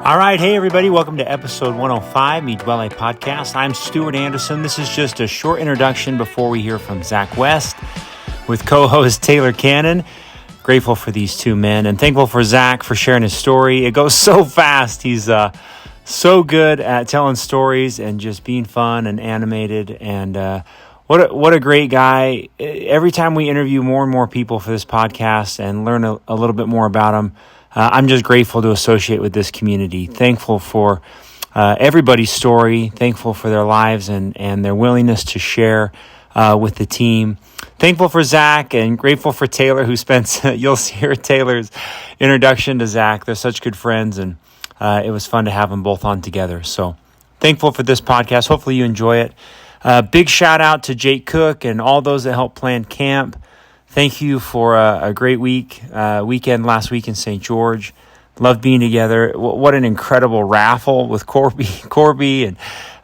All right. Hey, everybody. Welcome to episode 105, Me Dwelle Podcast. I'm Stuart Anderson. This is just a short introduction before we hear from Zach West with co-host Taylor Cannon. Grateful for these two men and thankful for Zach for sharing his story. It goes so fast. He's so good at telling stories and just being fun and animated. And what a great guy. Every time we interview more and more people for this podcast and learn a little bit more about them, I'm just grateful to associate with this community. Thankful for everybody's story. Thankful for their lives and their willingness to share with the team. Thankful for Zach and grateful for Taylor, who spent, you'll hear Taylor's introduction to Zach. They're such good friends, and it was fun to have them both on together. So thankful for this podcast. Hopefully you enjoy it. Big shout out to Jake Cook and all those that helped plan camp. Thank you for a great weekend last week in St. George. Loved being together. What an incredible raffle with Corby and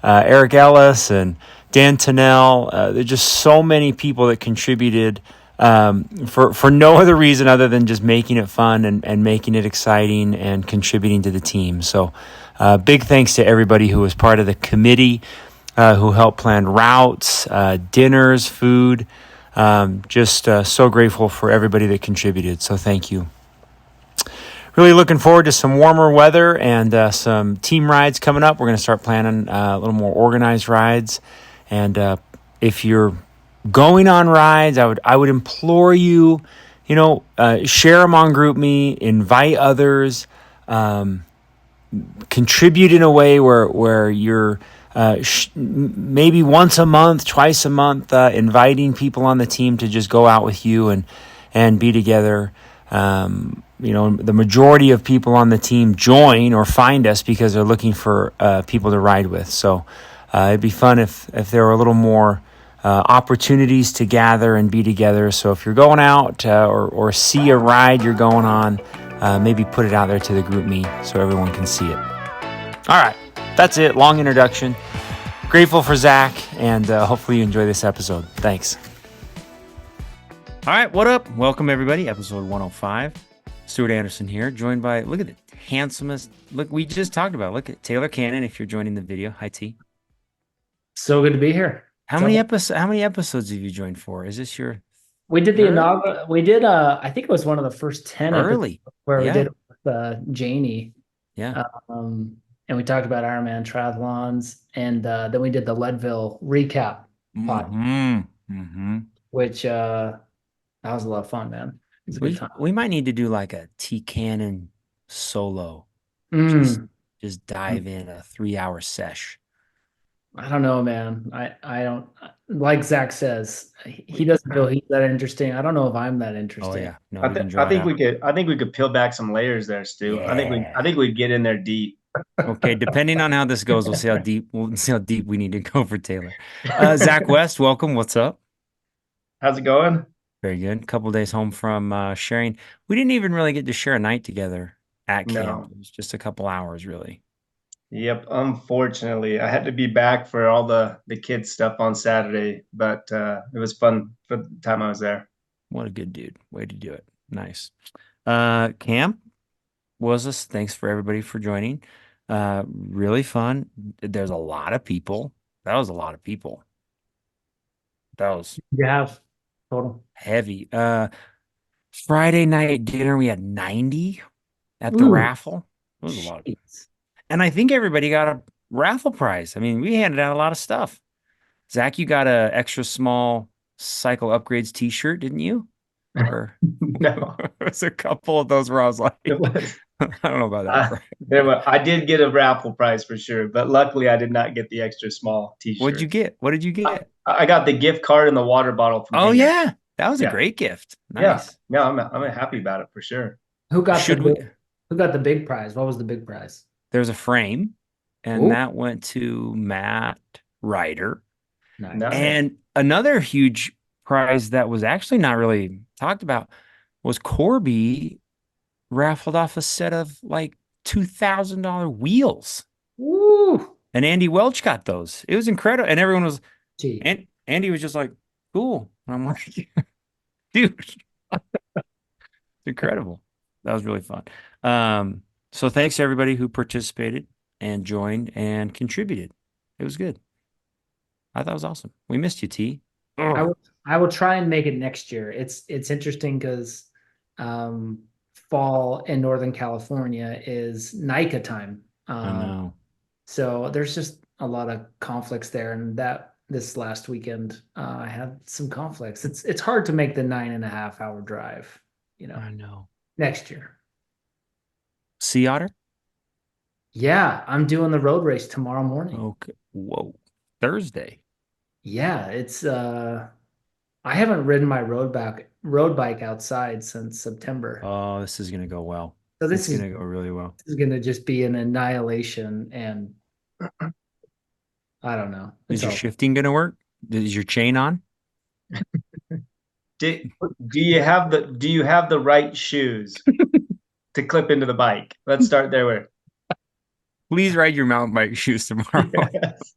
Eric Ellis and Dan Tennell. There's just so many people that contributed for no other reason other than just making it fun and making it exciting and contributing to the team. So big thanks to everybody who was part of the committee, who helped plan routes, dinners, food. Just so grateful for everybody that contributed. So thank you. Really looking forward to some warmer weather and some team rides coming up. We're going to start planning a little more organized rides. And if you're going on rides, I would implore you, share them on GroupMe, invite others, contribute in a way where you're maybe once a month, twice a month, inviting people on the team to just go out with you and be together. The majority of people on the team join or find us because they're looking for people to ride with. So it'd be fun if there were a little more opportunities to gather and be together. So if you're going out or see a ride you're going on, maybe put it out there to the GroupMe so everyone can see it. All right. That's it. Long introduction. Grateful for Zach, and hopefully you enjoy this episode. Thanks. All right, what up? Welcome, everybody. Episode 105. Stuart Anderson here, joined by, look at the handsomest, look, we just talked about, look at Taylor Cannon, if you're joining the video. Hi, T. So good to be here. How many episodes have you joined for? Is this your We did the inaugural. We did. I think it was one of the first 10 early episodes where we did it with Janie. Yeah. And we talked about Ironman triathlons, and then we did the Leadville recap pod, which that was a lot of fun, man. It was a good time. We might need to do like a T Cannon solo. Just dive in a 3-hour sesh. I don't know, man. I don't, like Zach says, he doesn't feel he's that interesting. I don't know if I'm that interesting. Oh yeah, no. I think we could peel back some layers there, Stu. Yeah. I think we'd get in there deep. Okay, depending on how this goes, we'll see how deep we need to go for Taylor. Zach West, welcome. What's up? How's it going? Very good. A couple of days home from sharing. We didn't even really get to share a night together at camp. No. It was just a couple hours, really. Yep. Unfortunately, I had to be back for all the kids stuff on Saturday, but it was fun for the time I was there. What a good dude. Way to do it. Nice. Camp was us. Thanks for everybody for joining. Really fun. There's a lot of people. That was a lot of people. That was total heavy. Friday night dinner, we had 90 at the raffle. It was a lot of people. And I think everybody got a raffle prize. I mean, we handed out a lot of stuff. Zach, you got a extra small Cycle Upgrades t-shirt, didn't you? Or no. There was a couple of those where I was like, I don't know about that. I did get a raffle prize for sure, but luckily I did not get the extra small t-shirt. What did you get? I got the gift card and the water bottle from dinner. Yeah. That was a great gift. Nice. Yeah, I'm happy about it for sure. Who got the big prize? What was the big prize? There was a frame, and that went to Matt Ryder. Nice. And another huge prize that was actually not really talked about was Corby raffled off a set of like $2,000 wheels. Woo! And Andy Welch got those. It was incredible. And everyone was, and Andy was just like, cool. And I'm like, dude, it's incredible. That was really fun. So thanks to everybody who participated and joined and contributed. It was good. I thought it was awesome. We missed you, T. I Oh, will I will try and make it next year. It's interesting because fall in Northern California is NICA time. I know. So there's just a lot of conflicts there, and that this last weekend I had some conflicts. It's hard to make the 9.5 hour drive, I know. next year. Sea Otter? Yeah, I'm doing the road race tomorrow morning. Okay. Whoa. Thursday. Yeah, it's I haven't ridden my road bike outside since September. Oh, this is gonna go well. So It's gonna go really well. this is gonna just be an annihilation, and I don't know. Is It's your all shifting gonna work? Is your chain on? Do, do you have the right shoes to clip into the bike? Let's start there with. Please ride your mountain bike shoes tomorrow. Yes.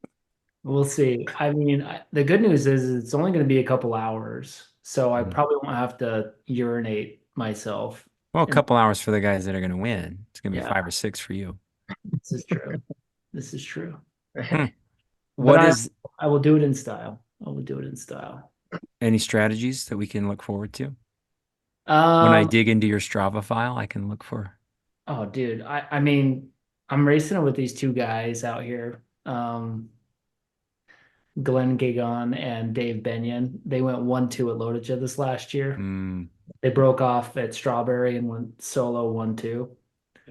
we'll see. I mean, the good news is it's only going to be a couple hours, so I Mm. probably won't have to urinate myself. Well, a And couple hours for the guys that are gonna win. It's gonna be yeah, 5 or 6 for you. this is true. This is true. Hmm. But What is I will do it in style. I will do it in style. any strategies that we can look forward to? When I Um, dig into your Strava file, I can look for. oh, dude, I mean, I'm racing with these two guys out here. Glenn Gigon and Dave Benyon. They went 1-2 at Lodija this last year. Mm, They broke off at Strawberry and went solo 1-2.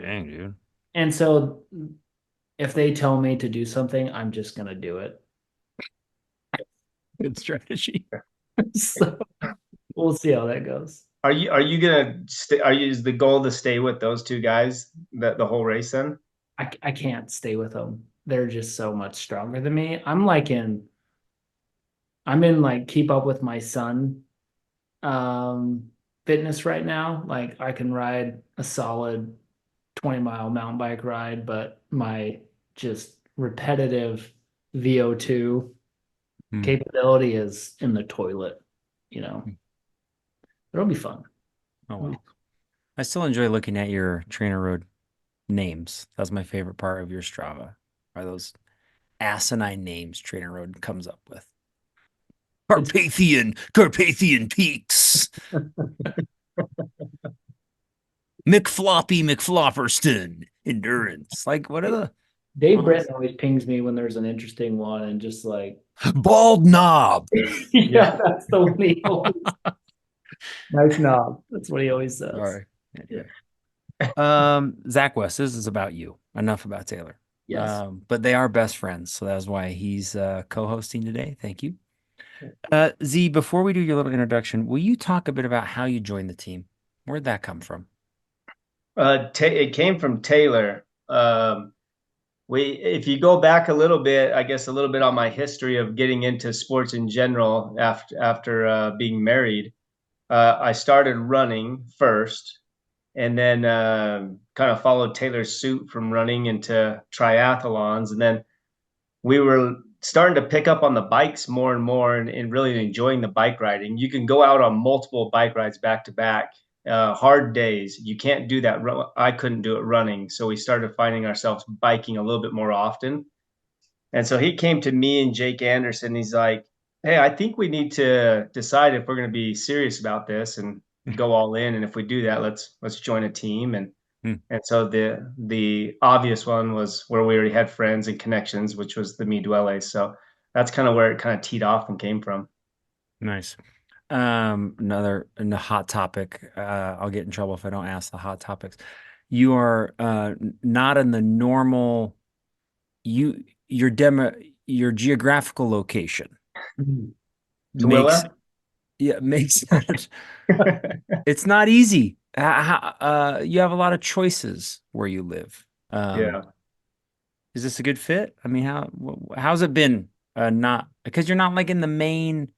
dang, dude. And so if they tell me to do something, I'm just gonna do it. Good strategy. So we'll see how that goes. Are you gonna stay? Is the goal to stay with those two guys the whole race then? I can't stay with them. They're just so much stronger than me. I'm in like keep up with my son um fitness right now. Like I can ride a solid 20-mile mountain bike ride, but my just repetitive VO2 Hmm. capability is in the toilet, you know. It'll be fun. Oh well. I still enjoy looking at your trainer road names. That's my favorite part of your Strava. Are those asinine names Trainer Road comes up with? Carpathian Peaks. McFloppy McFlopperston Endurance. Like, what are the Dave Britton always pings me when there's an interesting one and just like, Bald Knob? yeah, that's the one he always, nice knob. That's what he always says. Sorry. Anyway. Zach West, this is about you. Enough about Taylor. Yes. But they are best friends, so that's why he's co-hosting today. Thank you. Z, before we do your little introduction, will you talk a bit about how you joined the team? Where'd that come from? It came from Taylor. If you go back a little bit, I guess a little bit on my history of getting into sports in general after being married, I started running first, and then kind of followed Taylor's suit from running into triathlons, and then we were starting to pick up on the bikes more and more and really enjoying the bike riding. You can go out on multiple bike rides back to back. Hard days, you can't do that. I couldn't do it running. So we started finding ourselves biking a little bit more often. And so he came to me and Jake Anderson. He's like, hey, I think we need to decide if we're going to be serious about this and go all in. And if we do that, let's join a team. And so the obvious one was where we already had friends and connections, which was the Mi Duele. So that's kind of where it kind of teed off and came from. Nice. Another hot topic. I'll get in trouble if I don't ask the hot topics. You are not in the normal your geographical location makes makes sense. It's not easy. You have a lot of choices where you live. Yeah. Is this a good fit? I mean, how's it been? Not because you're not like in the main.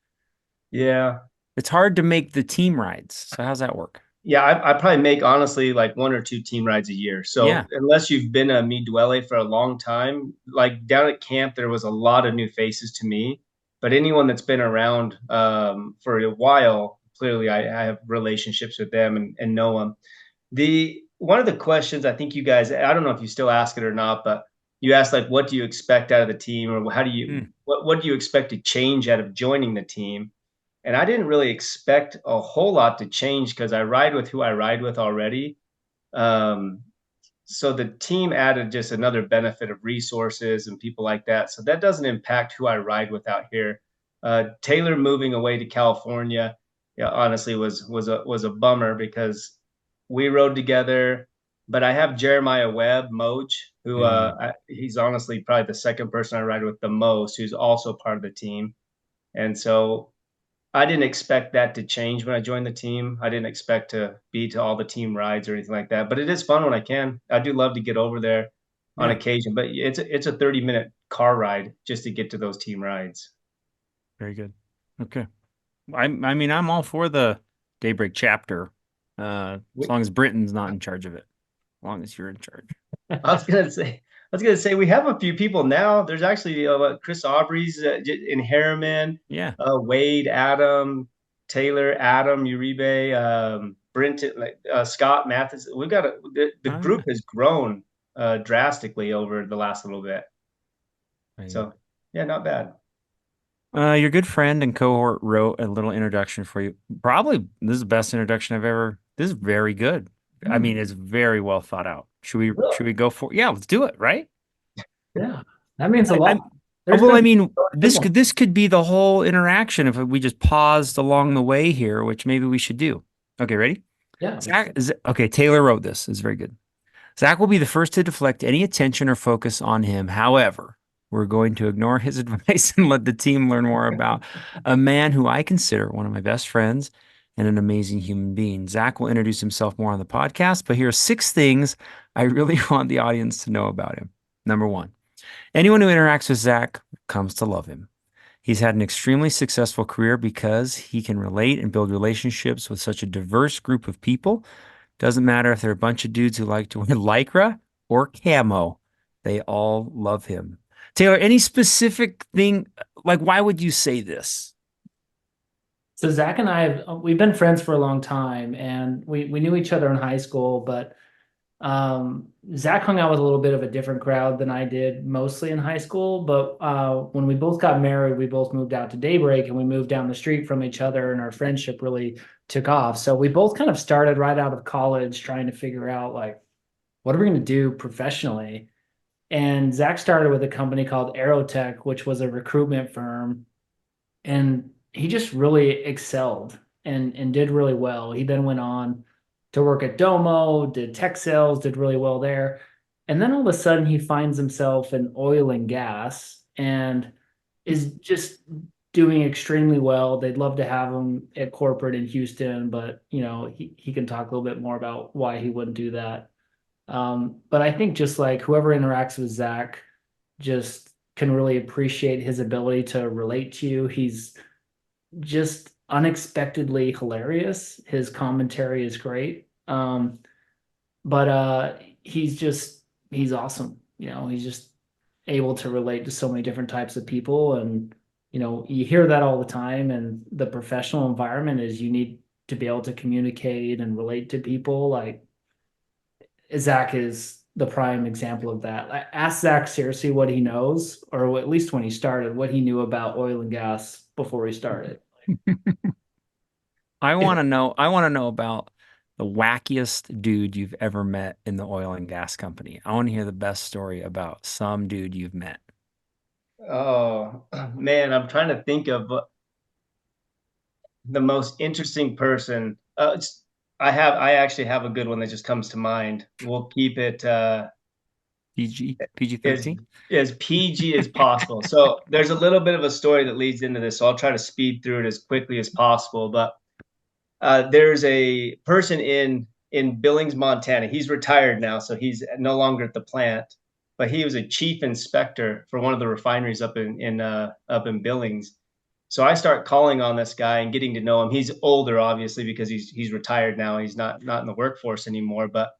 Yeah. It's hard to make the team rides. So how's that work? Yeah, I probably make honestly like one or two team rides a year. So Yeah. unless you've been a Mi Duele for a long time, like down at camp, there was a lot of new faces to me. But anyone that's been around for a while, clearly I have relationships with them and know them. one of the questions I think you guys, I don't know if you still ask it or not, but you asked like, what do you expect out of the team, or how do you, Hmm. what do you expect to change out of joining the team? And I didn't really expect a whole lot to change because I ride with who I ride with already. Um, so the team added just another benefit of resources and people like that. So that doesn't impact who I ride with out here. Taylor moving away to California, yeah, honestly was a bummer because we rode together. But I have Jeremiah Webb, Moj, who Mm. he's honestly probably the second person I ride with the most, who's also part of the team. And so I didn't expect that to change when I joined the team. I didn't expect to be to all the team rides or anything like that. But it is fun when I can. I do love to get over there on Yeah, occasion, but it's a 30-minute car ride just to get to those team rides. very good. Okay. I mean, I'm all for the Daybreak chapter, as long as Britain's not in charge of it. As long as you're in charge. I was gonna say we have a few people now. There's actually Chris Aubrey's in Harriman, Yeah. Wade, Adam, Taylor, Adam, Uribe, Brenton, like Scott Mathis. We've got the Oh yeah. group has grown drastically over the last little bit. Very good. So yeah, not bad. Your good friend and cohort wrote a little introduction for you. Probably this is the best introduction I've ever. This is very good. I mean, Hmm. it's very well thought out. Really? Should we go for? Yeah, let's do it, right? Yeah. That means a I'm lot. There's well, been I some mean, really good ones. this could be the whole interaction if we just paused along the way here, which maybe we should do. Okay, ready? Yeah. Okay, Taylor wrote this. It's very good. Zach will be the first to deflect any attention or focus on him. However, we're going to ignore his advice and let the team learn more about a man who I consider one of my best friends and an amazing human being. Zach will introduce himself more on the podcast, but here are 6 things I really want the audience to know about him. Number one, anyone who interacts with Zach comes to love him. He's had an extremely successful career because he can relate and build relationships with such a diverse group of people. Doesn't matter if they're a bunch of dudes who like to wear lycra or camo. They all love him. Taylor, any specific thing, like why would you say this? So Zach and I we've been friends for a long time, and we knew each other in high school, but Zach hung out with a little bit of a different crowd than I did, mostly in high school. But when we both got married, we both moved out to Daybreak, and we moved down the street from each other, and our friendship really took off. So we both kind of started right out of college trying to figure out like what are we going to do professionally. And Zach started with a company called Aerotech, which was a recruitment firm, and he just really excelled and did really well. He then went on to work at Domo, did tech sales, did really well there. And then all of a sudden he finds himself in oil and gas and is just doing extremely well. They'd love to have him at corporate in Houston, but he can talk a little bit more about why he wouldn't do that. But I think just like whoever interacts with Zach just can really appreciate his ability to relate to you. He's just unexpectedly hilarious. His commentary is great. But he's awesome. He's just able to relate to so many different types of people, and you hear that all the time, and the professional environment is you need to be able to communicate and relate to people. Like Zach is the prime example of that. I asked Zach seriously what he knows, or at least when he started, what he knew about oil and gas before he started. I want to know about the wackiest dude you've ever met in the oil and gas company. I want to hear the best story about some dude you've met. Oh man, I'm trying to think of the most interesting person. I actually have a good one that just comes to mind. We'll keep it PG as 13? as PG as possible. So there's a little bit of a story that leads into this, so I'll try to speed through it as quickly as possible. But there's a person in Billings, Montana. He's retired now, so he's no longer at the plant. But he was a chief inspector for one of the refineries up in Billings. So I start calling on this guy and getting to know him. He's older, obviously, because he's retired now. He's not in the workforce anymore. But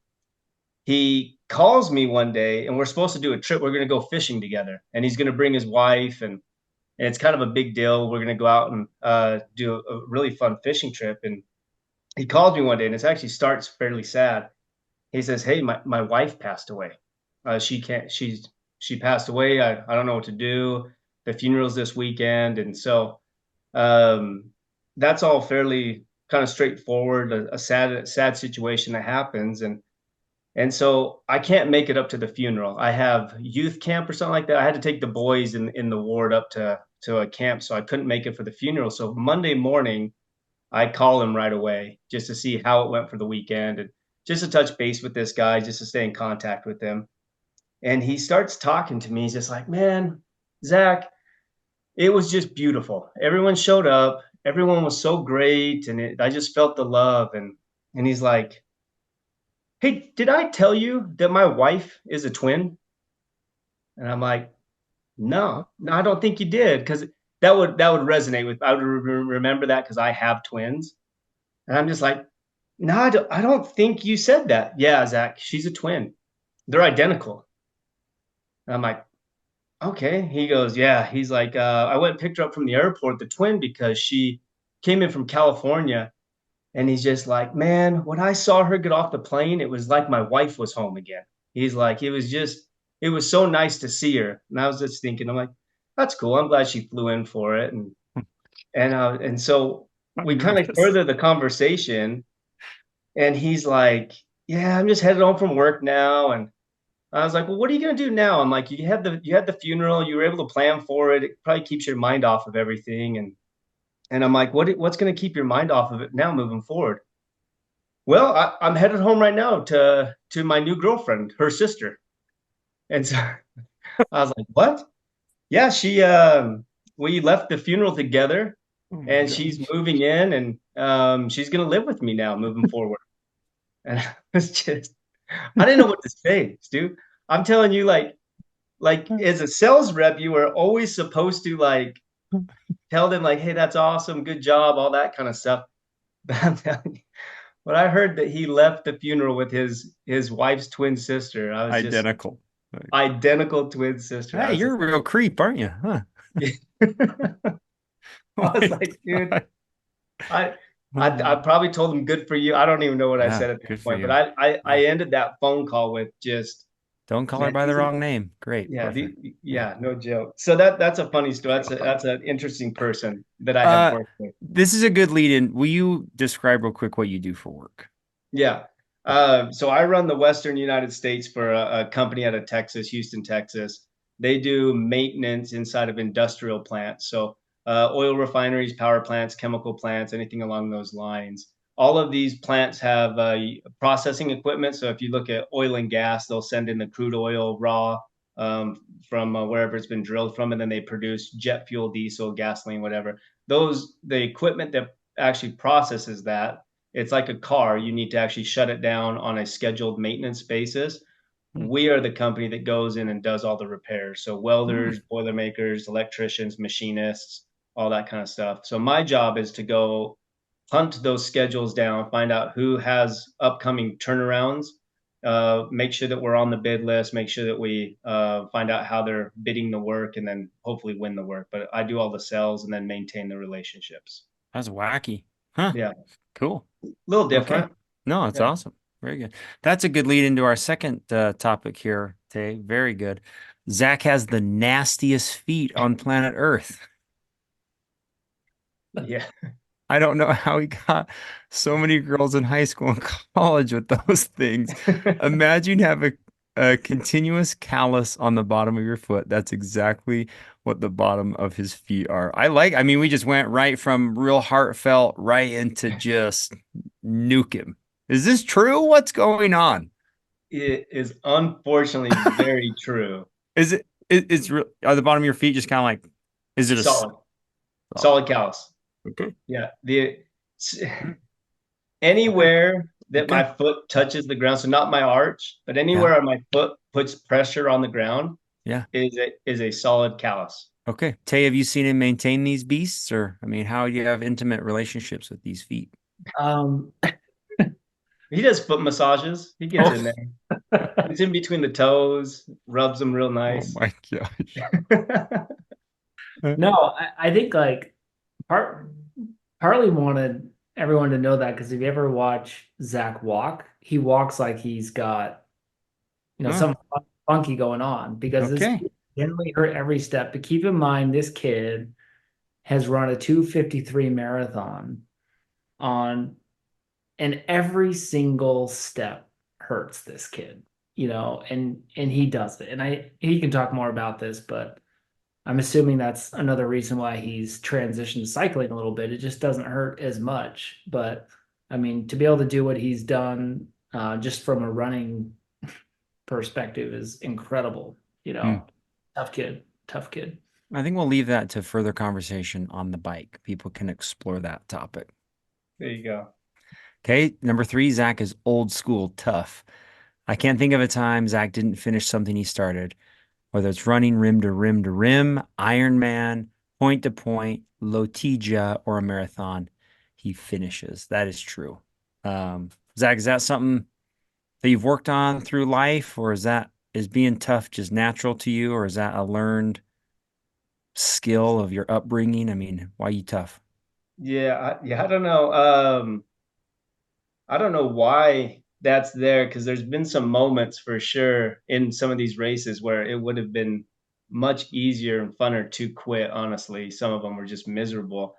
he calls me one day, and we're supposed to do a trip. We're going to go fishing together, and he's going to bring his wife, and it's kind of a big deal. We're going to go out and do a really fun fishing trip. And he called me one day, and it actually starts fairly sad. he says, "Hey, my wife passed away. She can't. She passed away. I don't know what to do. The funeral's this weekend, and so um, that's all fairly kind of straightforward. A sad situation that happens, and so I can't make it up to the funeral. I have youth camp or something like that. I had to take the boys in the ward up to a camp, so I couldn't make it for the funeral. So Monday morning, I call him right away just to see how it went for the weekend and just to touch base with this guy, just to stay in contact with him. And he starts talking to me. He's just like, man, Zach, it was just beautiful. Everyone showed up. Everyone was so great. And I just felt the love. And he's like, hey, did I tell you that my wife is a twin? And I'm like, no, I don't think you did. Cause that would resonate with, I would remember that because I have twins. And I'm just like, no, I don't think you said that. Yeah, Zach, she's a twin. They're identical. And I'm like, okay. He goes, yeah. He's like, I went and picked her up from the airport, the twin, because she came in from California. And he's just like, man, when I saw her get off the plane, it was like my wife was home again. He's like, it was so nice to see her. And I was just thinking, I'm like, that's cool. I'm glad she flew in for it. And so I'm we kind of nervous. further the conversation. And he's like, yeah, I'm just headed home from work now. And I was like, well, what are you gonna do now? I'm like, you had the funeral, you were able to plan for it. It probably keeps your mind off of everything. And I'm like, what's gonna keep your mind off of it now moving forward? Well, I'm headed home right now to my new girlfriend, her sister. And so I was like, what? Yeah, she we left the funeral together Oh my and she's gosh. moving in and she's gonna live with me now moving forward. And I was just I didn't know what to say, Stu. I'm telling you, like as a sales rep, you were always supposed to like tell them like, hey, that's awesome, good job, all that kind of stuff. But I'm telling you, when I heard that he left the funeral with his wife's twin sister, I was just Identical. identical twin sister. I Hey, was you're just, a real creep, aren't you? Huh? Oh I was my like, dude, God. I, I Oh, probably told him good for you. I don't even know what I yeah, said at that good for point, but you. I Yeah. ended that phone call with just, Don't call her man, by the wrong name. Great. yeah, Perfect. Yeah. yeah, no joke. So that's a funny story. That's an interesting person that I have Uh, worked with. this is a good lead in. Will you describe real quick what you do for work? Yeah. Okay. So I run the Western United States for a company out of Texas, Houston, Texas. They do maintenance inside of industrial plants. So oil refineries, power plants, chemical plants, anything along those lines. All of these plants have processing equipment. So if you look at oil and gas, they'll send in the crude oil raw from wherever it's been drilled from, and then they produce jet fuel, diesel, gasoline, whatever. The equipment that actually processes that, it's like a car. You need to actually shut it down on a scheduled maintenance basis. Hmm. We are the company that goes in and does all the repairs. So Hmm. welders, boilermakers, electricians, machinists, all that kind of stuff. So my job is to go hunt those schedules down, find out who has upcoming turnarounds, make sure that we're on the bid list, make sure that we find out how they're bidding the work, and then hopefully win the work. But I do all the sales and then maintain the relationships. That's wacky. Huh. Yeah, Cool. a little Okay. different. No, it's Yeah. awesome. Very good. That's a good lead into our second topic here, Tay. Very good. Zach has the nastiest feet on planet Earth. Yeah. I don't know how he got so many girls in high school and college with those things. Imagine having a continuous callus on the bottom of your foot. That's exactly what the bottom of his feet are. I mean, we just went right from real heartfelt right into just nuke him. Is this true? What's going on? It is unfortunately very true. It's real, are the bottom of your feet just kind of like, is it a Solid, solid? solid callus. Okay. Yeah. Hmm. Okay. Anywhere that Okay. my foot touches the ground, so not my arch, but Yeah. anywhere my foot puts pressure on the ground Yeah. is a solid callus. Okay. Tay, have you seen him maintain these beasts? Or, I mean, how do you have intimate relationships with these feet? Um, He does foot massages. He gets in Oh, there. It's in between the toes, rubs them real oh nice. my gosh. no, I think like part partly wanted everyone to know that because if you ever watch Zach walk, he walks like he's got, Huh. some funky going on because this Okay. kid generally hurt every step. But keep in mind, this kid has run a 2:53 marathon on, and every single step hurts this kid, and he does it. And he can talk more about this, but I'm assuming that's another reason why he's transitioned to cycling a little bit. It just doesn't hurt as much. But I mean, to be able to do what he's done, just from a running perspective is incredible. Hmm. Tough kid, tough kid. I think we'll leave that to further conversation on the bike. People can explore that topic. There you go. Okay, number three, Zach is old school tough. I can't think of a time Zach didn't finish something he started, whether it's running rim to rim to rim, Ironman, point to point, Lotija, or a marathon. He finishes. That is true. Zach, is that something that you've worked on through life, or is being tough just natural to you, or is that a learned skill of your upbringing? I mean, why are you tough? Yeah, I don't know. I don't know why that's there because there's been some moments for sure in some of these races where it would have been much easier and funner to quit. Honestly, some of them were just miserable.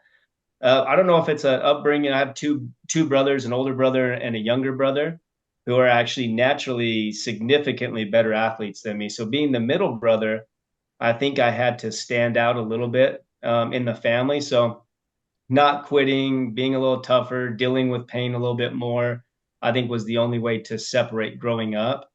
I don't know if it's an upbringing. I have two brothers, an older brother and a younger brother, who are actually naturally significantly better athletes than me. So being the middle brother, I think I had to stand out a little bit in the family. So not quitting, being a little tougher, dealing with pain a little bit more, I think was the only way to separate growing up.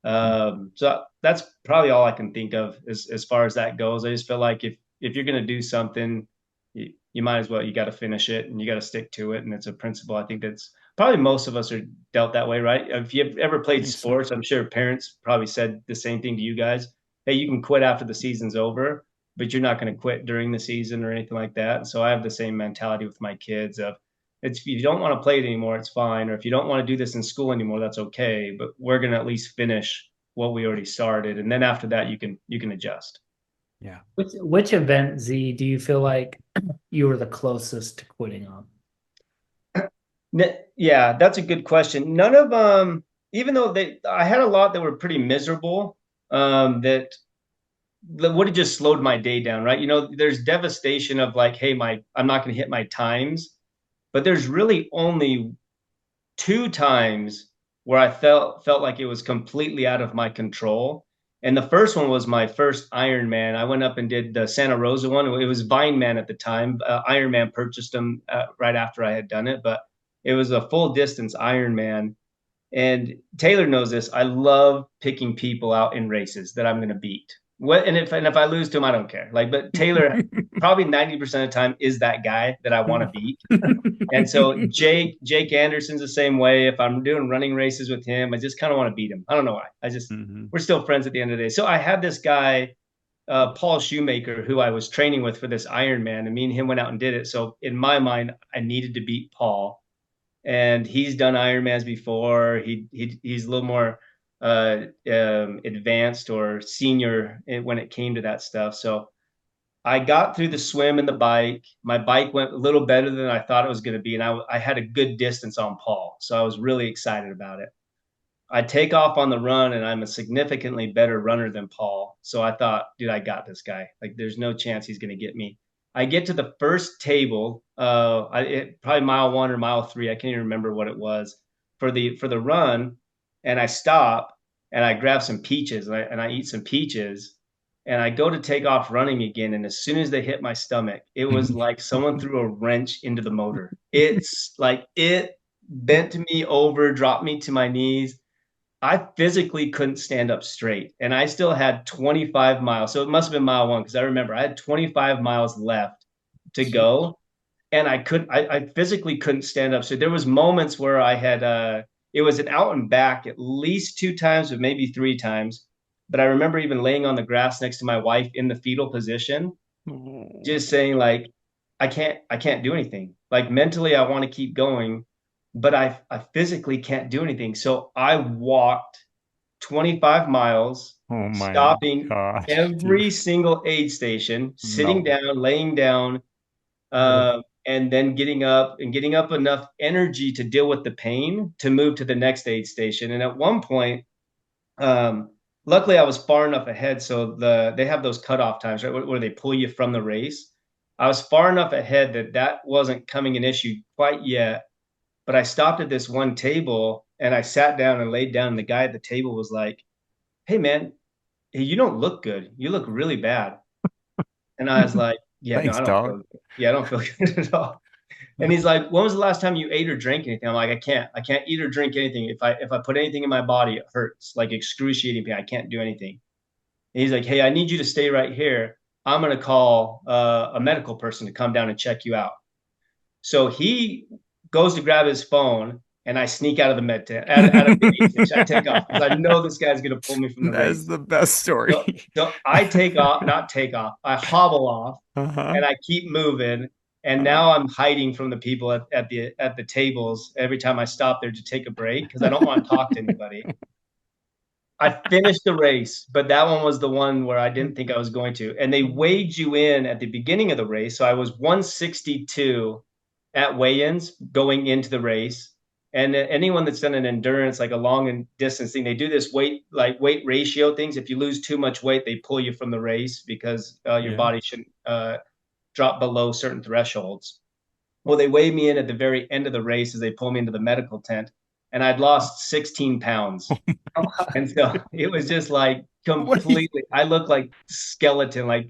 So that's probably all I can think of as far as that goes. I just feel like if you're going to do something, you might as well, you got to finish it and you got to stick to it. And it's a principle. I think that's probably most of us are dealt that way, right? If you've ever I played think so. sports, I'm sure parents probably said the same thing to you guys. Hey, you can quit after the season's over, but you're not going to quit during the season or anything like that. So I have the same mentality with my kids of it's if you don't want to play it anymore, it's fine. Or if you don't want to do this in school anymore, that's okay. But we're going to at least finish what we already started, and then after that, you can adjust. Yeah. Which event, Z, do you feel like you were the closest to quitting on? Yeah, that's a good question. None of even though I had a lot that were pretty miserable, that would have just slowed my day down, right? There's devastation of like, hey, I'm not going to hit my times, but there's really only two times where I felt like it was completely out of my control. And the first one was my first Ironman. I went up and did the Santa Rosa one. It was Vineman at the time. Ironman purchased them right after I had done it, but it was a full distance Ironman. And Taylor knows this. I love picking people out in races that I'm going to beat. And if I lose to him, I don't care. Like, but Taylor probably 90% of the time is that guy that I want to beat. And so Jake Anderson's the same way. If I'm doing running races with him, I just kind of want to beat him. I don't know why. Hmm. We're still friends at the end of the day. So I had this guy, Paul Shoemaker, who I was training with for this Ironman, and me and him went out and did it. So in my mind, I needed to beat Paul, and he's done Ironmans before. He's a little more advanced or senior when it came to that stuff. So I got through the swim and the bike. My bike went a little better than I thought it was going to be, and I had a good distance on Paul, so I was really excited about it. I take off on the run, and I'm a significantly better runner than Paul. So I thought, dude, I got this guy. Like, there's no chance he's going to get me. I get to the first table, probably mile one or mile three. I can't even remember what it was for the run, and I stop and I grab some peaches and I eat some peaches, and I go to take off running again. And as soon as they hit my stomach, it was like someone threw a wrench into the motor. It's like it bent me over, dropped me to my knees. I physically couldn't stand up straight, and I still had 25 miles. So it must have been mile one because I remember I had 25 miles left to go, and I physically couldn't stand up. So there was moments where I had it was an out and back at least two times, but maybe three times. But I remember even laying on the grass next to my wife in the fetal position, just saying like, I can't do anything. Like mentally, I want to keep going, but I physically can't do anything. So I walked 25 miles, Oh my stopping gosh, dude. every single aid station, sitting No. down, laying down, Would have uh, and then getting up enough energy to deal with the pain to move to the next aid station. And at one point, luckily I was far enough ahead. So they have those cutoff times, right? Where they pull you from the race. I was far enough ahead that that wasn't coming an issue quite yet. But I stopped at this one table and I sat down and laid down. And the guy at the table was like, "Hey man, hey, you don't look good. You look really bad." And I was like, "Yeah, no, Thanks, I don't dog. feel good. Yeah, I don't feel good at all." And he's like, "When was the last time you ate or drank anything?" I'm like, I can't eat or drink anything. If I put anything in my body, it hurts, like excruciating pain. I can't do anything." And he's like, "Hey, I need you to stay right here. I'm gonna call a medical person to come down and check you out." So he goes to grab his phone, and I sneak out of the med tent, out of the aid station. I take off because I know this guy's gonna pull me from the That is race. the best So, story. so I take off, not take off. I hobble off, Uh-huh. and I keep moving. And Uh, now I'm hiding from the people at the tables every time I stop there to take a break because I don't want to talk to anybody. I finished the race, but that one was the one where I didn't think I was going to. And they weighed you in at the beginning of the race. So I was 162 at weigh-ins going into the race. And anyone that's done an endurance, like a long and distance thing, they do this weight ratio things. If you lose too much weight, they pull you from the race because your yeah. body shouldn't drop below certain thresholds. Well, they weighed me in at the very end of the race as they pull me into the medical tent, and I'd lost 16 pounds. And so it was just like What do you completely, I look like skeleton, like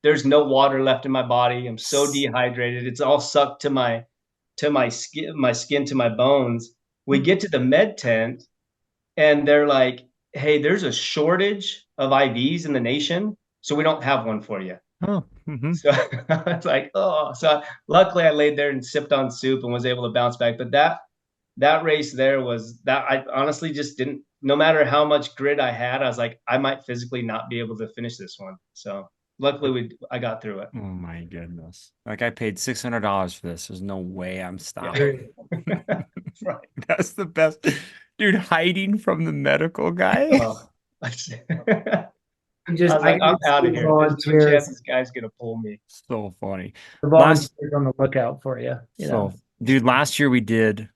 there's no water left in my body. I'm so dehydrated. It's all sucked to my skin to my bones. We get to the med tent and they're like, "Hey, there's a shortage of IVs in the nation, so we don't have one for you." Oh, hmm. So it's like, oh, so luckily I laid there and sipped on soup and was able to bounce back. But that race there was that I honestly just didn't, no matter how much grit I had, I was like, I might physically not be able to finish this one. So luckily I got through it. Oh my goodness. Like I paid $600 for this. There's no way I'm Yeah. stopping. Right. That's the best. Dude, hiding from the medical guy. Oh, I You just was I like, can I'm just out see of the here. There's no chance volunteers, this guy's gonna pull me. So funny. the Last volunteers on the lookout for you, you know. so dude, last year we did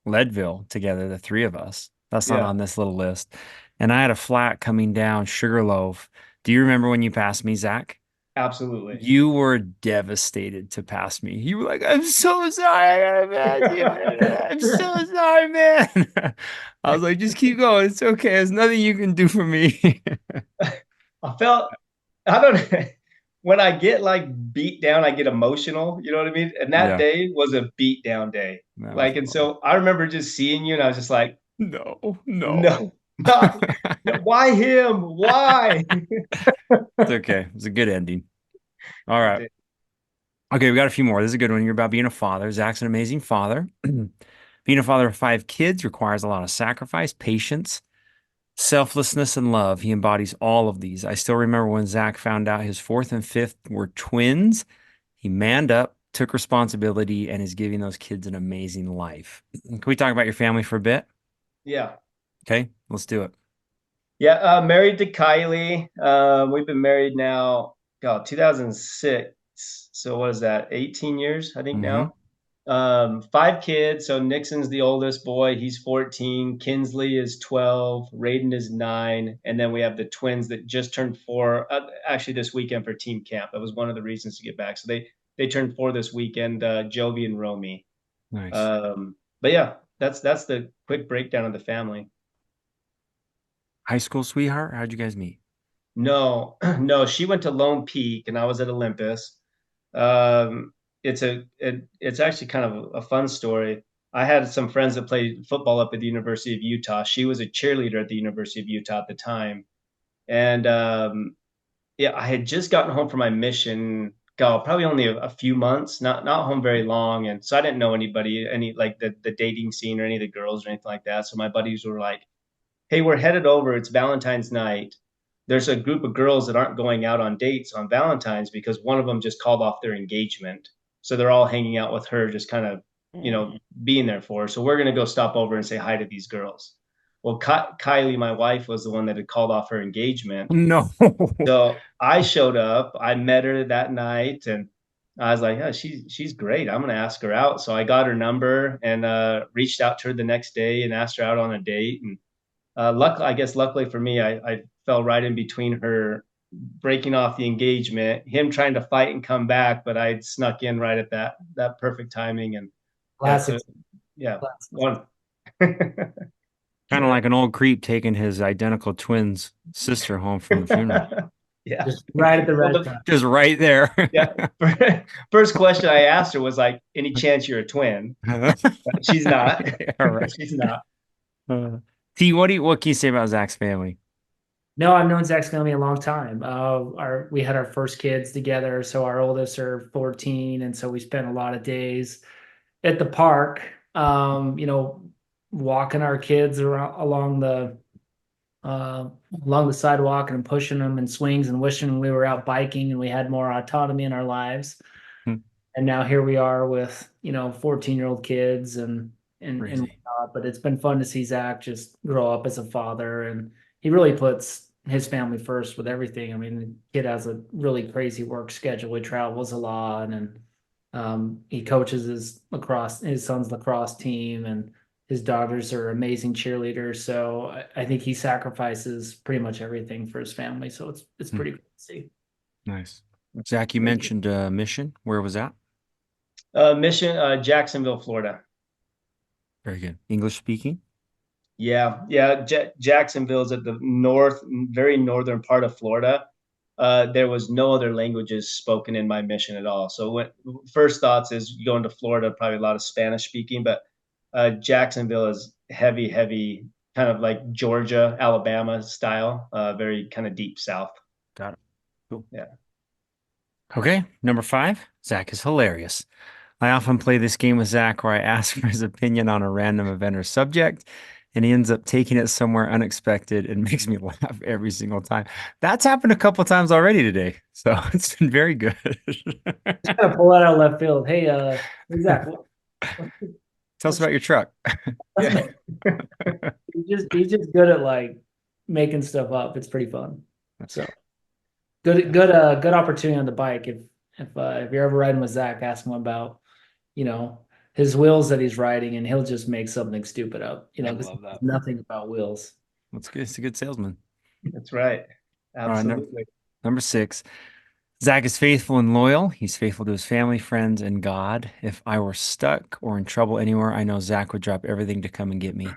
Leadville together, the three of us. That's not Yeah, on this little list. And I had a flat coming down Sugarloaf. Do you remember when you passed me, Zach? absolutely. You were devastated to pass me. You were like, "I'm so sorry, I gotta pass you, man. I'm so sorry, man." I was like, "Just keep going. It's okay. There's nothing you can do for me." I felt, I don't know. When I get like beat down, I get emotional. You know what I mean? And that Yeah, day was a beat down day. that was Like, and fun. so I remember just seeing you, and I was just like, No, no, no. not, no, why him? Why? It's okay. It's a good ending. All right. Okay, we got a few more. This is a good one. You're about being a father. Zach's an amazing father. Being a father of five kids requires a lot of sacrifice, patience, selflessness, and love. He embodies all of these. I still remember when Zach found out his fourth and fifth were twins. He manned up, took responsibility, and is giving those kids an amazing life. Can we talk about your family for a bit? Yeah. Okay, let's do it. Yeah. Married to Kylie. We've been married now, God, 2006. So what is that? 18 years, I think Hmm. now. Five kids. So Nixon's the oldest boy. He's 14. Kinsley is 12. Raiden is 9. And then we have the twins that just turned 4. Actually, this weekend for team camp. That was one of the reasons to get back. So they turned 4 this weekend. Jovi and Romy. Nice. But yeah, that's the quick breakdown of the family. High school sweetheart? How'd you guys meet? No, no, she went to Lone Peak and I was at Olympus. Um, it's actually kind of a fun story. I had some friends that played football up at the University of Utah. She was a cheerleader at the University of Utah at the time, and yeah, I had just gotten home from my mission. God, probably only a few months, not home very long, and so I didn't know anybody, any like the dating scene or any of the girls or anything like that. So my buddies were like, "Hey, we're headed over. It's Valentine's night. There's a group of girls that aren't going out on dates on Valentine's because one of them just called off their engagement. So they're all hanging out with her, just kind of, Mm. being there for her. So we're going to go stop over and say hi to these girls." Well, Kylie, my wife, was the one that had called off her engagement. No. So I showed up. I met her that night, and I was like, yeah, she's great. I'm gonna ask her out. So I got her number and reached out to her the next day and asked her out on a date. And luckily for me, I fell right in between her breaking off the engagement, him trying to fight and come back, but I snuck in right at that perfect timing. And yeah, Classic. yeah, Classic. one. Kind of like an old creep taking his identical twin's sister home from the funeral. Yeah. Just right at the Well, right time. Just right there. yeah. First question I asked her was like, "Any chance you're a twin?" She's not. Yeah, right. She's not. Uh, T, what can you say about Zach's family? No, I've known Zach's family a long time. We had our first kids together, so our oldest are 14, and so we spent a lot of days at the park, walking our kids around along the sidewalk and pushing them in swings and wishing we were out biking and we had more autonomy in our lives. Hmm. And now here we are with 14-year-old kids and Crazy. whatnot. But it's been fun to see Zach just grow up as a father, and he really puts his family first with everything. I mean, the kid has a really crazy work schedule. He travels a lot, and he coaches his son's lacrosse team, and his daughters are amazing cheerleaders. So I think he sacrifices pretty much everything for his family. So it's Hmm. pretty cool to see. Nice. Zach, you mentioned Mission. Where was that? Mission, Jacksonville, Florida. Very good. English speaking? Yeah, yeah. Jacksonville's at the very northern part of Florida. There was no other languages spoken in my mission at all. So when first thoughts is going to Florida, probably a lot of Spanish speaking, but Jacksonville is heavy, heavy, kind of like Georgia, Alabama style, very kind of deep south. Got it. Cool. Yeah. Okay, number 5. Zach is hilarious. I often play this game with Zach where I ask for his opinion on a random event or subject, and he ends up taking it somewhere unexpected and makes me laugh every single time. That's happened a couple times already today, so it's been very good. Kind of pull that out of left field. Hey, Zach, Tell us about your truck. Yeah. he's just good at like making stuff up. It's pretty fun. So good opportunity on the bike. If you're ever riding with Zach, ask him about you know his wheels that he's riding, and he'll just make something stupid up. I Because love that. nothing about wheels. That's good. He's a good salesman. That's right. All right, Absolutely. number 6. Zach is faithful and loyal. He's faithful to his family, friends, and God. If I were stuck or in trouble anywhere, I know Zach would drop everything to come and get me.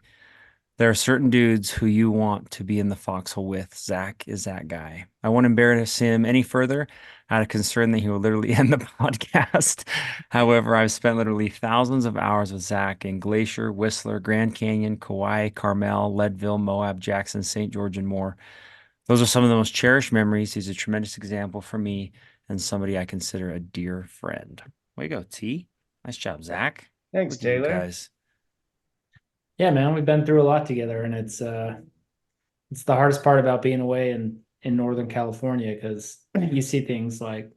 There are certain dudes who you want to be in the foxhole with. Zach is that guy. I won't embarrass him any further out of concern that he will literally end the podcast. However, I've spent literally thousands of hours with Zach in Glacier, Whistler, Grand Canyon, Kauai, Carmel, Leadville, Moab, Jackson, St. George, and more. Those are some of the most cherished memories. He's a tremendous example for me and somebody I consider a dear friend. Way to go, T. Nice job, Zach. Thanks, Look at you Taylor. guys. Yeah, man, we've been through a lot together, and it's the hardest part about being away in Northern California because you see things like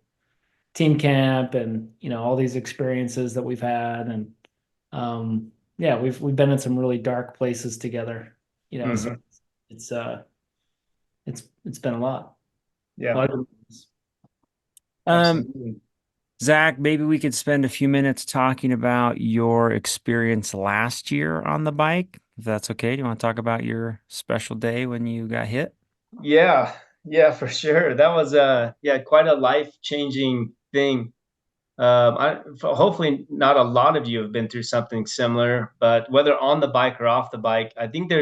team camp and all these experiences that we've had, and yeah, we've been in some really dark places together, so Hmm. it's it's been a lot. A Yeah, lot of- Um, absolutely. Zach, maybe we could spend a few minutes talking about your experience last year on the bike, if that's okay. Do you want to talk about your special day when you got hit? Yeah, yeah, for sure. That was yeah, quite a life-changing thing. Hopefully not a lot of you have been through something similar, but whether on the bike or off the bike, I think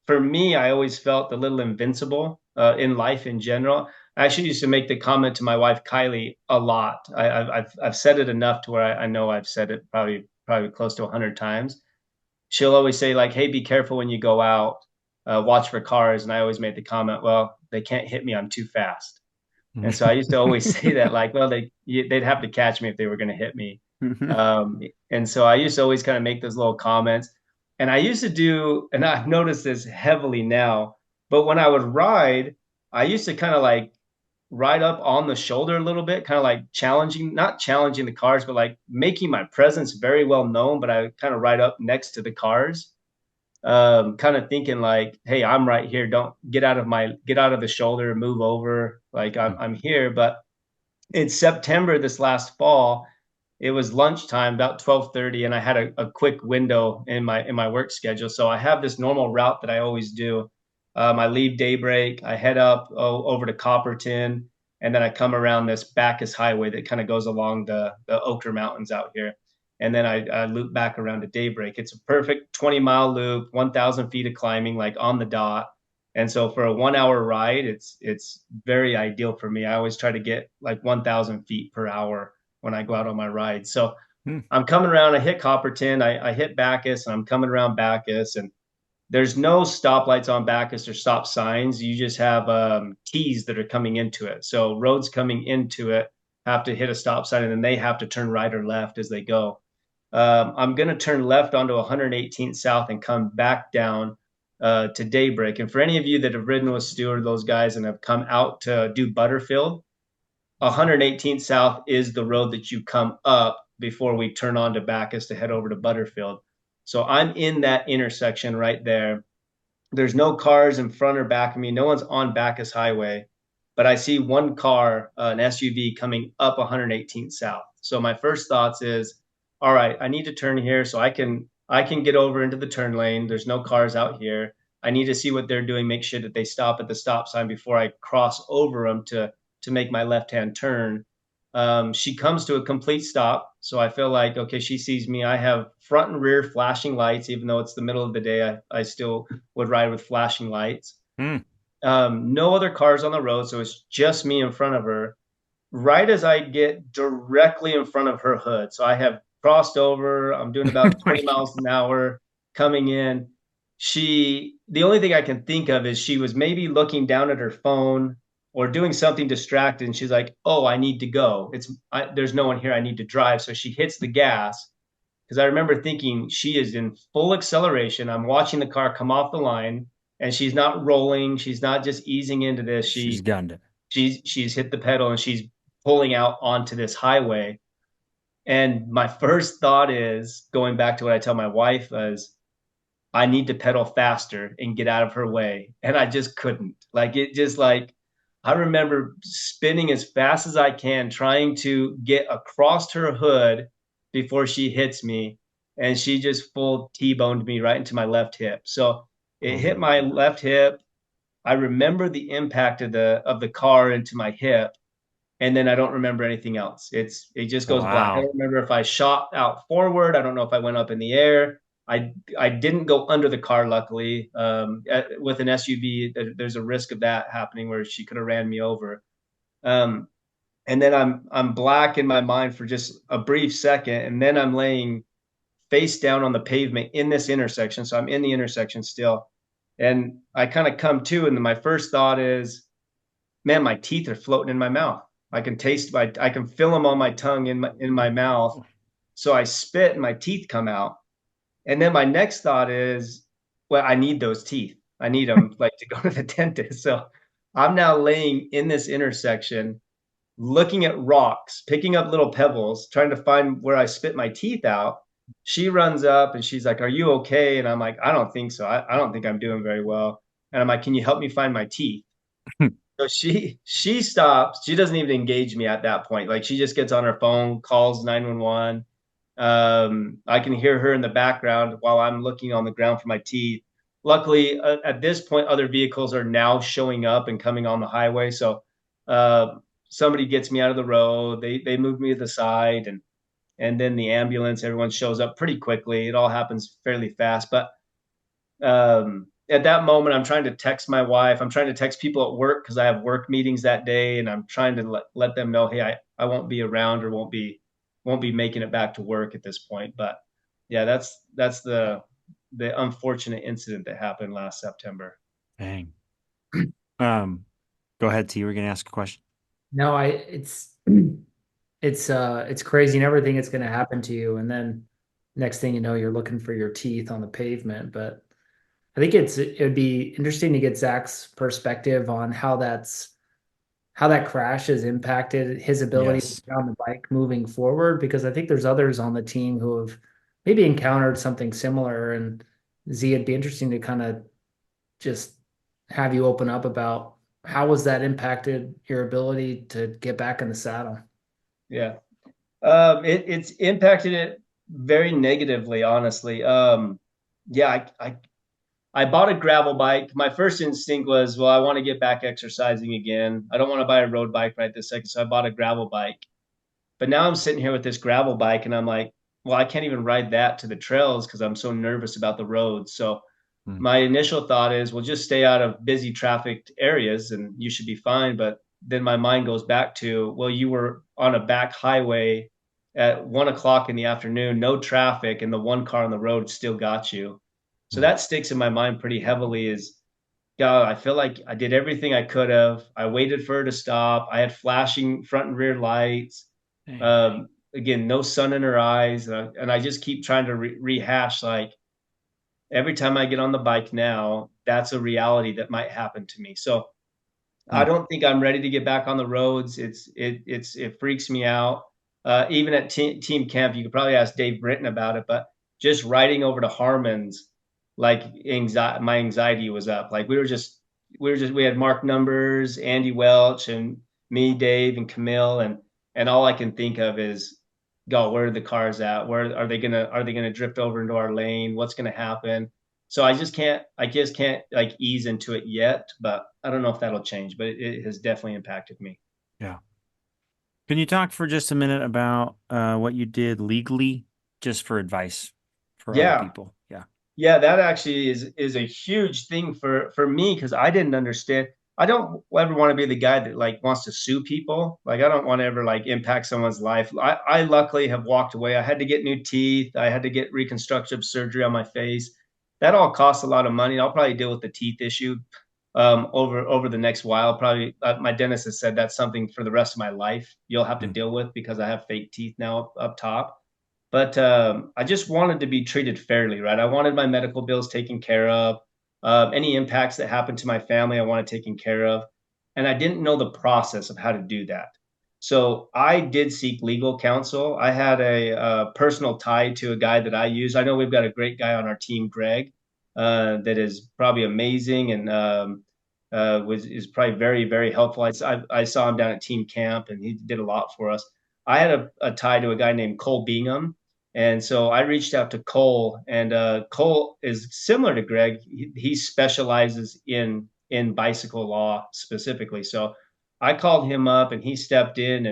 for me, I always felt a little invincible in life in general. I actually used to make the comment to my wife Kylie a lot. I've said it enough to where I know I've said it probably close to 100 times. She'll always say like, "Hey, be careful when you go out. Watch for cars." And I always made the comment, "Well, they can't hit me. I'm too fast." And so I used to always say that, like, well, they'd have to catch me if they were going to hit me. And so I used to always kind of make those little comments. And I used to do, and I've noticed this heavily now, but when I would ride, I used to kind of like ride up on the shoulder a little bit, kind of like not challenging the cars, but like making my presence very well known. But I kind of ride up next to the cars, kind of thinking like, "Hey, I'm right here. Don't get out of the shoulder, move over. Like I'm here." But in September this last fall, it was lunchtime, about 12:30, and I had a quick window in my work schedule. So I have this normal route that I always do. I leave daybreak, I head up over to Copperton, and then I come around this Bacchus Highway that kind of goes along the Ochre Mountains out here. And then I loop back around to daybreak. It's a perfect 20-mile loop, 1,000 feet of climbing, like on the dot. And so for a 1 hour ride, it's very ideal for me. I always try to get like 1,000 feet per hour when I go out on my ride. So I'm coming around, I hit Copperton, I hit Bacchus, and I'm coming around Bacchus, and there's no stoplights on Bacchus or stop signs. You just have T's that are coming into it. So roads coming into it have to hit a stop sign, and then they have to turn right or left as they go. I'm going to turn left onto 118th South and come back down to Daybreak. And for any of you that have ridden with Stuart, those guys, and have come out to do Butterfield, 118th South is the road that you come up before we turn on to Bacchus to head over to Butterfield. So I'm in that intersection right there. There's no cars in front or back of me. No one's on Bacchus Highway, but I see one car, an SUV, coming up 118th South. So my first thoughts is, all right, I need to turn here so I can get over into the turn lane. There's no cars out here. I need to see what they're doing, make sure that they stop at the stop sign before I cross over them to make my left-hand turn. She comes to a complete stop. So I feel like, okay, she sees me. I have front and rear flashing lights, even though it's the middle of the day, I still would ride with flashing lights. No other cars on the road. So it's just me in front of her. Right as I get directly in front of her hood. So I have crossed over. I'm doing about 20 miles an hour coming in. The only thing I can think of is she was maybe looking down at her phone or doing something distracted. And she's like, oh, I need to go. There's no one here. I need to drive. So she hits the gas because I remember thinking she is in full acceleration. I'm watching the car come off the line and she's not rolling. She's not just easing into this. She's gunned it. She's hit the pedal and she's pulling out onto this highway. And my first thought is going back to what I tell my wife is I need to pedal faster and get out of her way. And I just couldn't. Like it just like I remember spinning as fast as I can, trying to get across her hood before she hits me. And she just full T-boned me right into my left hip. So it hit my left hip. I remember the impact of the car into my hip, and then I don't remember anything else. It just goes black. I don't remember if I shot out forward. I don't know if I went up in the air. I didn't go under the car, luckily. With an SUV, there's a risk of that happening where she could have ran me over. And then I'm black in my mind for just a brief second, and then I'm laying face down on the pavement in this intersection. So I'm in the intersection still, and I kind of come to, and then my first thought is, man, my teeth are floating in my mouth. I can I can feel them on my tongue in my mouth. So I spit and my teeth come out. And then my next thought is, well, I need those teeth. I need them like to go to the dentist. So I'm now laying in this intersection, looking at rocks, picking up little pebbles, trying to find where I spit my teeth out. She runs up and she's like, are you okay? And I'm like, I don't think so. I don't think I'm doing very well. And I'm like, can you help me find my teeth? So she stops. She doesn't even engage me at that point. Like she just gets on her phone, calls 911. I can hear her in the background while I'm looking on the ground for my teeth. Luckily, at this point, other vehicles are now showing up and coming on the highway. So somebody gets me out of the road. They move me to the side, and then the ambulance. Everyone shows up pretty quickly. It all happens fairly fast, but at that moment, I'm trying to text my wife. I'm trying to text people at work because I have work meetings that day, and I'm trying to let them know, hey, I won't be around or won't be making it back to work at this point. But yeah, that's the unfortunate incident that happened last September. Dang. Go ahead, T. We're gonna ask a question. No, it's crazy. You never think it's going to happen to you, and then next thing you know, you're looking for your teeth on the pavement. But I think it would be interesting to get Zach's perspective on how that crash has impacted his ability to get on the bike moving forward, because I think there's others on the team who have maybe encountered something similar. And Z, it'd be interesting to kind of just have you open up about how has that impacted your ability to get back in the saddle? Yeah. It's impacted it very negatively, honestly. Yeah, I bought a gravel bike. My first instinct was, well, I want to get back exercising again. I don't want to buy a road bike right this second, so I bought a gravel bike. But now I'm sitting here with this gravel bike, and I'm like, well, I can't even ride that to the trails because I'm so nervous about the roads. So Hmm. my initial thought is, well, just stay out of busy trafficked areas and you should be fine. But then my mind goes back to, well, you were on a back highway at 1 o'clock in the afternoon, no traffic, and the one car on the road still got you. So Hmm. that sticks in my mind pretty heavily is, God, I feel like I did everything I could have. I waited for her to stop. I had flashing front and rear lights. Dang. Again, no sun in her eyes. And I just keep trying to rehash like, every time I get on the bike now, that's a reality that might happen to me. So I Hmm. don't think I'm ready to get back on the roads. It freaks me out. Even at team camp, you could probably ask Dave Britton about it, but just riding over to Harmon's, like my anxiety was up. Like we had Mark Numbers, Andy Welch, and me, Dave, and Camille, and all I can think of is, go, where are the cars at? Where are they gonna drift over into our lane? What's gonna happen? So I just can't like ease into it yet, but I don't know if that'll change, but it has definitely impacted me. Yeah. Can you talk for just a minute about what you did legally, just for advice for other Yeah. people? Yeah. Yeah, that actually is a huge thing for me because I didn't understand. I don't ever want to be the guy that like wants to sue people. Like I don't want to ever like impact someone's life. I luckily have walked away. I had to get new teeth. I had to get reconstructive surgery on my face. That all costs a lot of money. I'll probably deal with the teeth issue over the next while. Probably my dentist has said that's something for the rest of my life you'll have to Hmm. deal with because I have fake teeth now up top. But I just wanted to be treated fairly, right? I wanted my medical bills taken care of. Any impacts that happened to my family, I wanted taken care of. And I didn't know the process of how to do that. So I did seek legal counsel. I had a personal tie to a guy that I use. I know we've got a great guy on our team, Greg, that is probably amazing and is probably very, very helpful. I saw him down at team camp and he did a lot for us. I had a tie to a guy named Cole Bingham. And so I reached out to Cole, and Cole is similar to Greg. He specializes in bicycle law specifically. So I called him up, and he stepped in,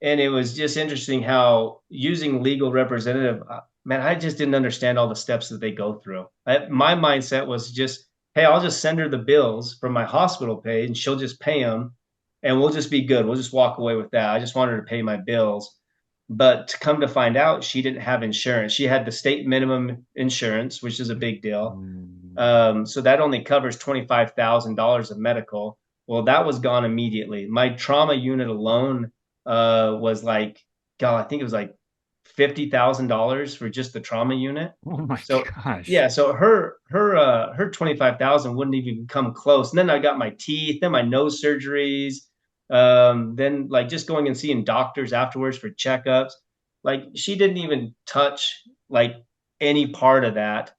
and it was just interesting how using legal representative, man, I just didn't understand all the steps that they go through. My mindset was just, hey, I'll just send her the bills from my hospital pay, and she'll just pay them, and we'll just be good. We'll just walk away with that. I just wanted her to pay my bills. But to come to find out, she didn't have insurance. She had the state minimum insurance, which is a big deal. Mm. So that only covers $25,000 of medical. Well, that was gone immediately. My trauma unit alone was like, God, I think it was like $50,000 for just the trauma unit. Oh my So gosh. yeah, so her 25,000 wouldn't even come close. And then I got my teeth, then my nose surgeries, then like just going and seeing doctors afterwards for checkups. Like she didn't even touch like any part of that.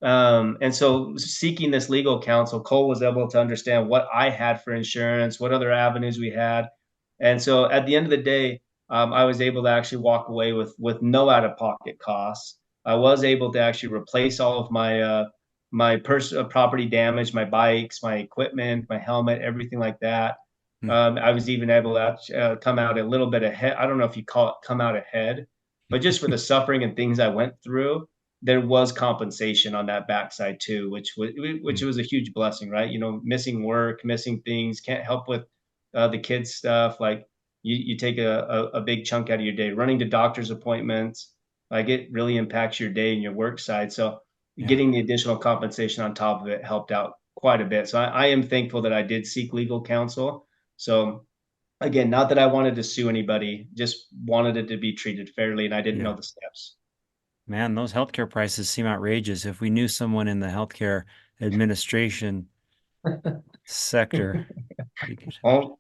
And so seeking this legal counsel, Cole was able to understand what I had for insurance, what other avenues we had. And so at the end of the day, I was able to actually walk away with no out of pocket costs. I was able to actually replace all of my property damage, my bikes, my equipment, my helmet, everything like that. Hmm. I was even able to come out a little bit ahead. I don't know if you call it come out ahead, but just for the suffering and things I went through, there was compensation on that backside too, which Hmm. was a huge blessing, right? You know, missing work, missing things, can't help with the kids stuff. Like you take a big chunk out of your day running to doctor's appointments. Like it really impacts your day and your work side. So Yeah. getting the additional compensation on top of it helped out quite a bit. So I am thankful that I did seek legal counsel. So again, not that I wanted to sue anybody, just wanted it to be treated fairly, and I didn't know Yeah. the steps. Man, those healthcare prices seem outrageous. If we knew someone in the healthcare administration sector, we could. Only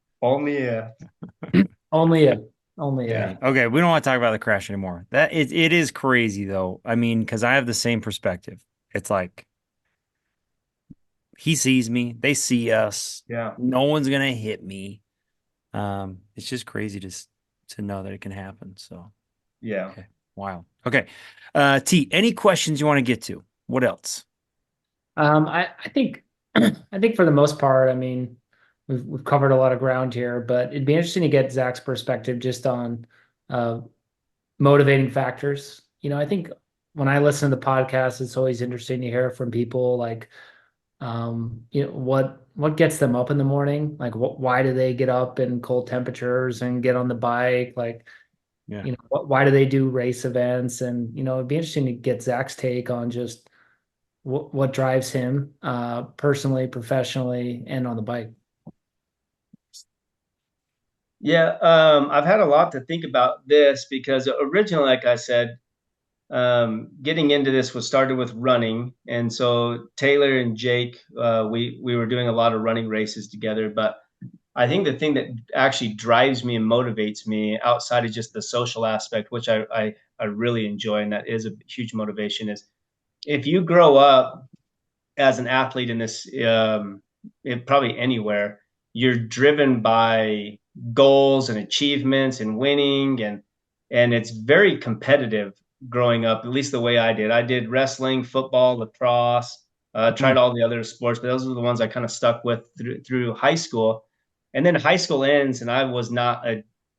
Only if, only if. Dang. Okay, we don't want to talk about the crash anymore. It is crazy though. I mean, because I have the same perspective. It's like he sees me, they see us. Yeah. No one's gonna hit me. It's just crazy to know that it can happen. So Yeah. okay, wow. Okay, T, any questions you want to get to? What else? I think I think for the most part, I mean, we've covered a lot of ground here, but it'd be interesting to get Zach's perspective just on uh, motivating factors. I think when I listen to the podcast, it's always interesting to hear from people like, what gets them up in the morning? Like, why do they get up in cold temperatures and get on the bike? Like, Yeah. why do they do race events? And it'd be interesting to get Zach's take on just what drives him personally, professionally, and on the bike. Yeah, I've had a lot to think about this because originally, like I said, getting into this was started with running, and so Taylor and Jake, we were doing a lot of running races together. But I think the thing that actually drives me and motivates me outside of just the social aspect, which I really enjoy, and that is a huge motivation, is if you grow up as an athlete in this, probably anywhere, you're driven by goals and achievements and winning, and it's very competitive growing up. At least the way I did. I did wrestling, football, lacrosse. Tried Mm. all the other sports, but those are the ones I kind of stuck with through high school. And then high school ends, and I was not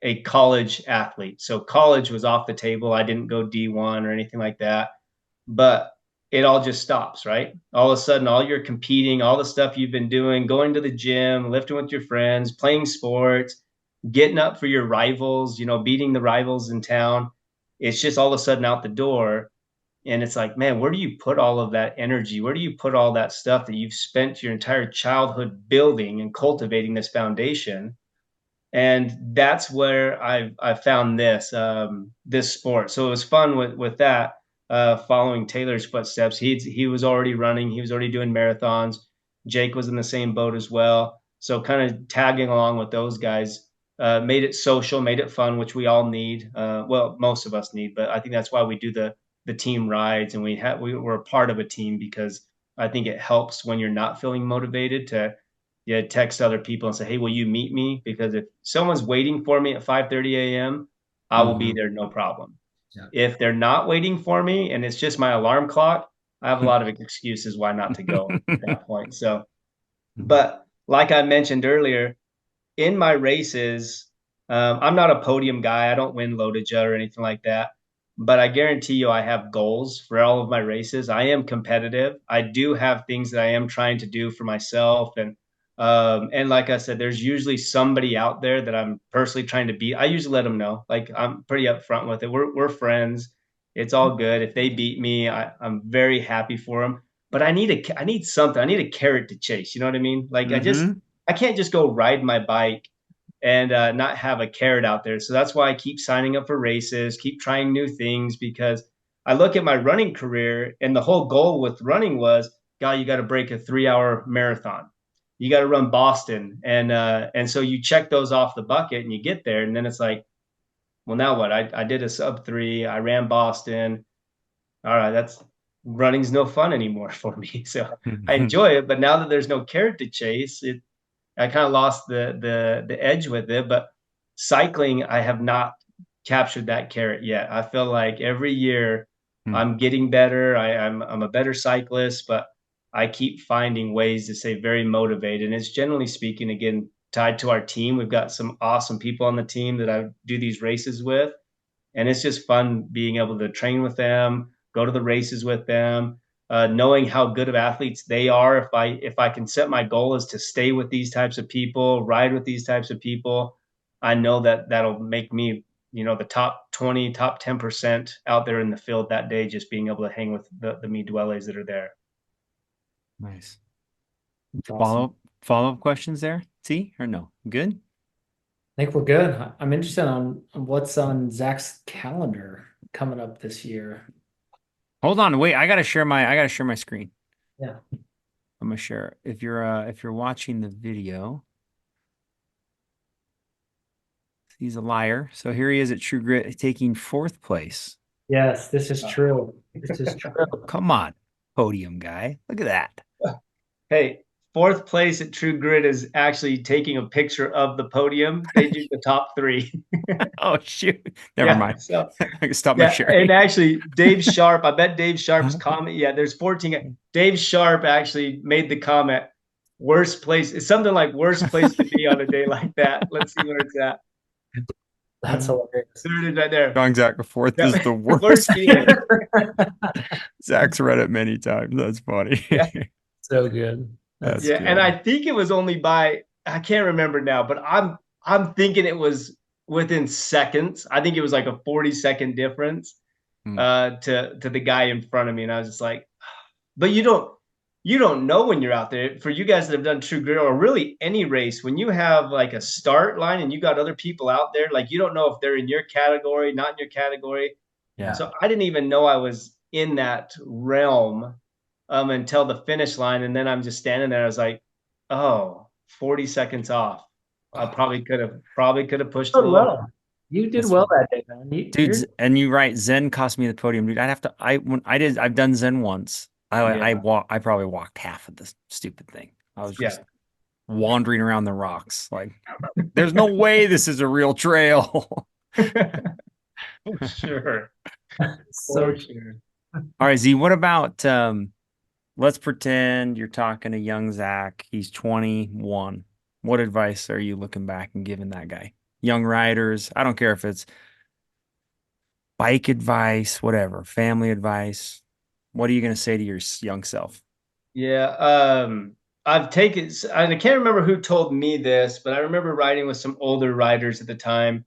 a college athlete. So college was off the table. I didn't go D1 or anything like that. But it all just stops, right? All of a sudden, all you're competing, all the stuff you've been doing, going to the gym, lifting with your friends, playing sports, getting up for your rivals, beating the rivals in town. It's just all of a sudden out the door. And it's like, man, where do you put all of that energy? Where do you put all that stuff that you've spent your entire childhood building and cultivating this foundation? And that's where I found this sport. So it was fun with that. Following Taylor's footsteps. He was already running. He was already doing marathons. Jake was in the same boat as well. So kind of tagging along with those guys made it social, made it fun, which we all need. Well, most of us need, but I think that's why we do the team rides, and we're a part of a team because I think it helps when you're not feeling motivated to text other people and say, hey, will you meet me? Because if someone's waiting for me at 5:30 a.m., I will be Mhm. there, no problem. Yeah. If they're not waiting for me and it's just my alarm clock, I have a lot of excuses why not to go at that point. So, but like I mentioned earlier, in my races, I'm not a podium guy. I don't win Lotaja or anything like that. But I guarantee you, I have goals for all of my races. I am competitive. I do have things that I am trying to do for myself, and like I said, there's usually somebody out there that I'm personally trying to beat. I usually let them know. Like I'm pretty upfront with it. We're friends. It's all good. If they beat me, I'm very happy for them. But I need something. I need a carrot to chase. You know what I mean? Like Mhm. I can't just go ride my bike and not have a carrot out there. So that's why I keep signing up for races, keep trying new things because I look at my running career and the whole goal with running was, God, you got to break a 3 hour marathon. You got to run Boston. And so you check those off the bucket and you get there. And then it's like, well, now what? I did a sub 3. I ran Boston. All right, that's running's no fun anymore for me. So I Mhm. enjoy it, but now that there's no carrot to chase, I kind of lost the edge with it. But cycling, I have not captured that carrot yet. I feel like every year I'm getting better. I'm a better cyclist, but I keep finding ways to stay very motivated. And it's generally speaking, again, tied to our team. We've got some awesome people on the team that I do these races with, and it's just fun being able to train with them, go to the races with them, knowing how good of athletes they are. If I can set my goal is to stay with these types of people, ride with these types of people, I know that that'll make me, the top 20, top 10% out there in the field that day, just being able to hang with the me dwellers that are there. Nice. That's awesome. Follow-up questions there, T, or no? Good? I think we're good. I'm interested on what's on Zach's calendar coming up this year. Hold on, wait. I gotta share my screen. Yeah. I'm gonna share. If you're watching the video, he's a liar. So here he is at True Grit taking fourth place. Yes, this is true. This is true. Come on, podium guy. Look at that. Hey, fourth place at True Grit is actually taking a picture of the podium. They do the top three. Oh shoot. Never Yeah. mind. So I can stop my yeah, and sharing. actually, Dave Sharp. I bet Dave Sharp's comment. Yeah, there's 14. Dave Sharp actually made the comment. Worst place. It's something like worst place to be on a day like that. Let's see where it's at. That's hilarious. There it is, right there. Wrong, Zach. Fourth is Yeah. the Worst worst. feeling. Zach's read it many times. That's funny. Yeah. So good. That's Yeah, and good. I think it was only by I can't remember now, but I'm thinking it was within seconds. I think it was like a 40-second difference Hmm. to the guy in front of me, and I was just like, but you don't know when you're out there. For you guys that have done True Grit or really any race, when you have like a start line and you got other people out there, like you don't know if they're in your category, not in your category. Yeah. So I didn't even know I was in that realm until the finish line. And then I'm just standing there. I was like, oh, 40 seconds off. I probably could have pushed a Oh, little well, you did That's well fun. that day, man. You're Dude, and you're right. Zen cost me the podium, dude. I'd have to. I've done Zen once. Yeah. I probably walked half of this stupid thing. I was Yeah. just wandering around the rocks. Like, there's no way this is a real trail. For sure. so For sure. All right, Z, what about let's pretend you're talking to young Zach. He's 21. What advice are you looking back and giving that guy? Young riders, I don't care if it's bike advice, whatever, family advice. What are you going to say to your young self? Yeah. I've taken, and I can't remember who told me this, but I remember riding with some older riders at the time,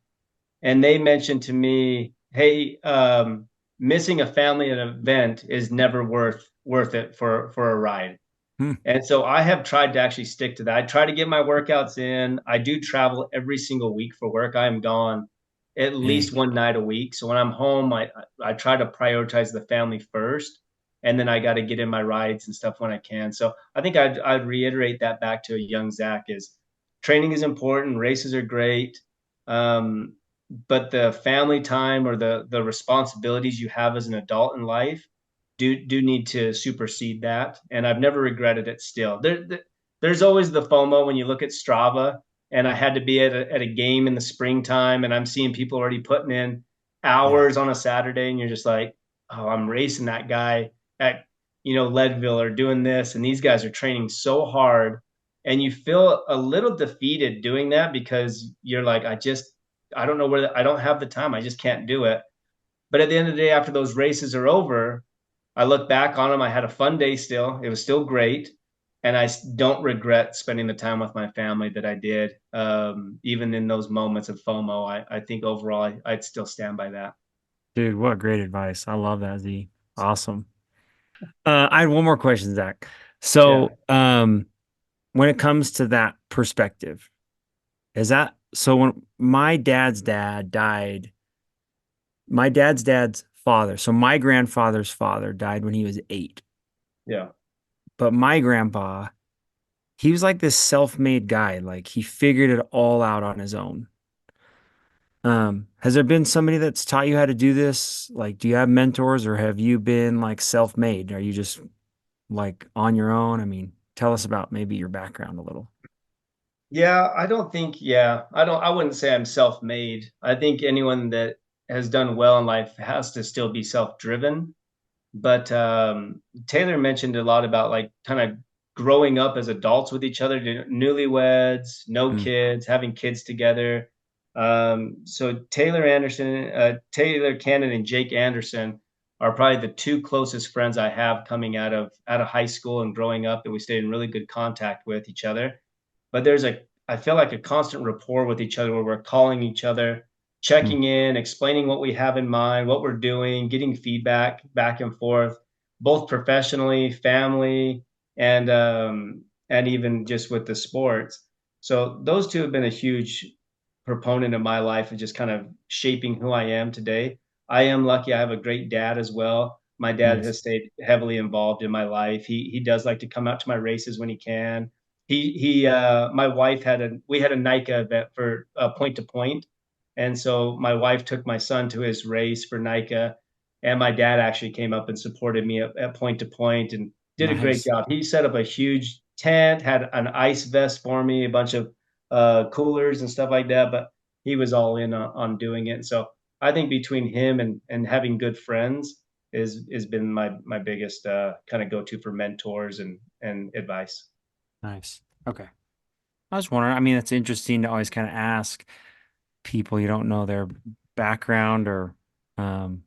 and they mentioned to me, "Hey, missing a family event is never worth it for a ride." Hmm. And so I have tried to actually stick to that. I try to get my workouts in. I do travel every single week for work. I am gone at least Dang. one night a week. So when I'm home, I try to prioritize the family first, and then I got to get in my rides and stuff when I can. So I think I'd reiterate that back to a young Zach is training is important. Races are great. Um, but the family time or the responsibilities you have as an adult in life do need to supersede that. And I've never regretted it still. There's always the FOMO when you look at Strava, and I had to be at a game in the springtime, and I'm seeing people already putting in Yeah. hours on a Saturday, and you're just like, oh, I'm racing that guy at Leadville or doing this, and these guys are training so hard, and you feel a little defeated doing that because you're like, I don't know I don't have the time. I just can't do it. But at the end of the day, after those races are over, I look back on them. I had a fun day still. It was still great. And I don't regret spending the time with my family that I did. Even in those moments of FOMO, I think overall I'd still stand by that. Dude, what great advice. I love that, Z. Awesome. I had one more question, Zach. Yeah. So, when it comes to that perspective, is that so when my dad's dad died, my dad's father, so my grandfather's father died when he was 8. Yeah. But my grandpa, he was like this self-made guy. Like he figured it all out on his own. Has there been somebody that's taught you how to do this? Like, do you have mentors or have you been like self-made? Are you just like on your own? I mean, tell us about maybe your background a little. I wouldn't say I'm self-made. I think anyone that has done well in life has to still be self-driven. But Taylor mentioned a lot about like kind of growing up as adults with each other, newlyweds, no Mm, kids, having kids together. So Taylor Cannon, and Jake Anderson are probably the two closest friends I have coming out of high school and growing up that we stayed in really good contact with each other. But I feel like a constant rapport with each other where we're calling each other, mm. checking in, explaining what we have in mind, what we're doing, getting feedback back and forth, both professionally, family, and even just with the sports. So those two have been a huge proponent of my life and just kind of shaping who I am today. I am lucky I have a great dad as well. My dad Nice. has stayed heavily involved in my life. He does like to come out to my races when he can. My wife we had a NICA event for point to point, and so my wife took my son to his race for NICA, and my dad actually came up and supported me at point to point and did a great Nice. job. He set up a huge tent, had an ice vest for me, a bunch of coolers and stuff like that. But he was all in on doing it. So I think between him and having good friends is has been my biggest kind of go to for mentors and advice. Nice. Okay. I was wondering, I mean, it's interesting to always kind of ask people you don't know their background or um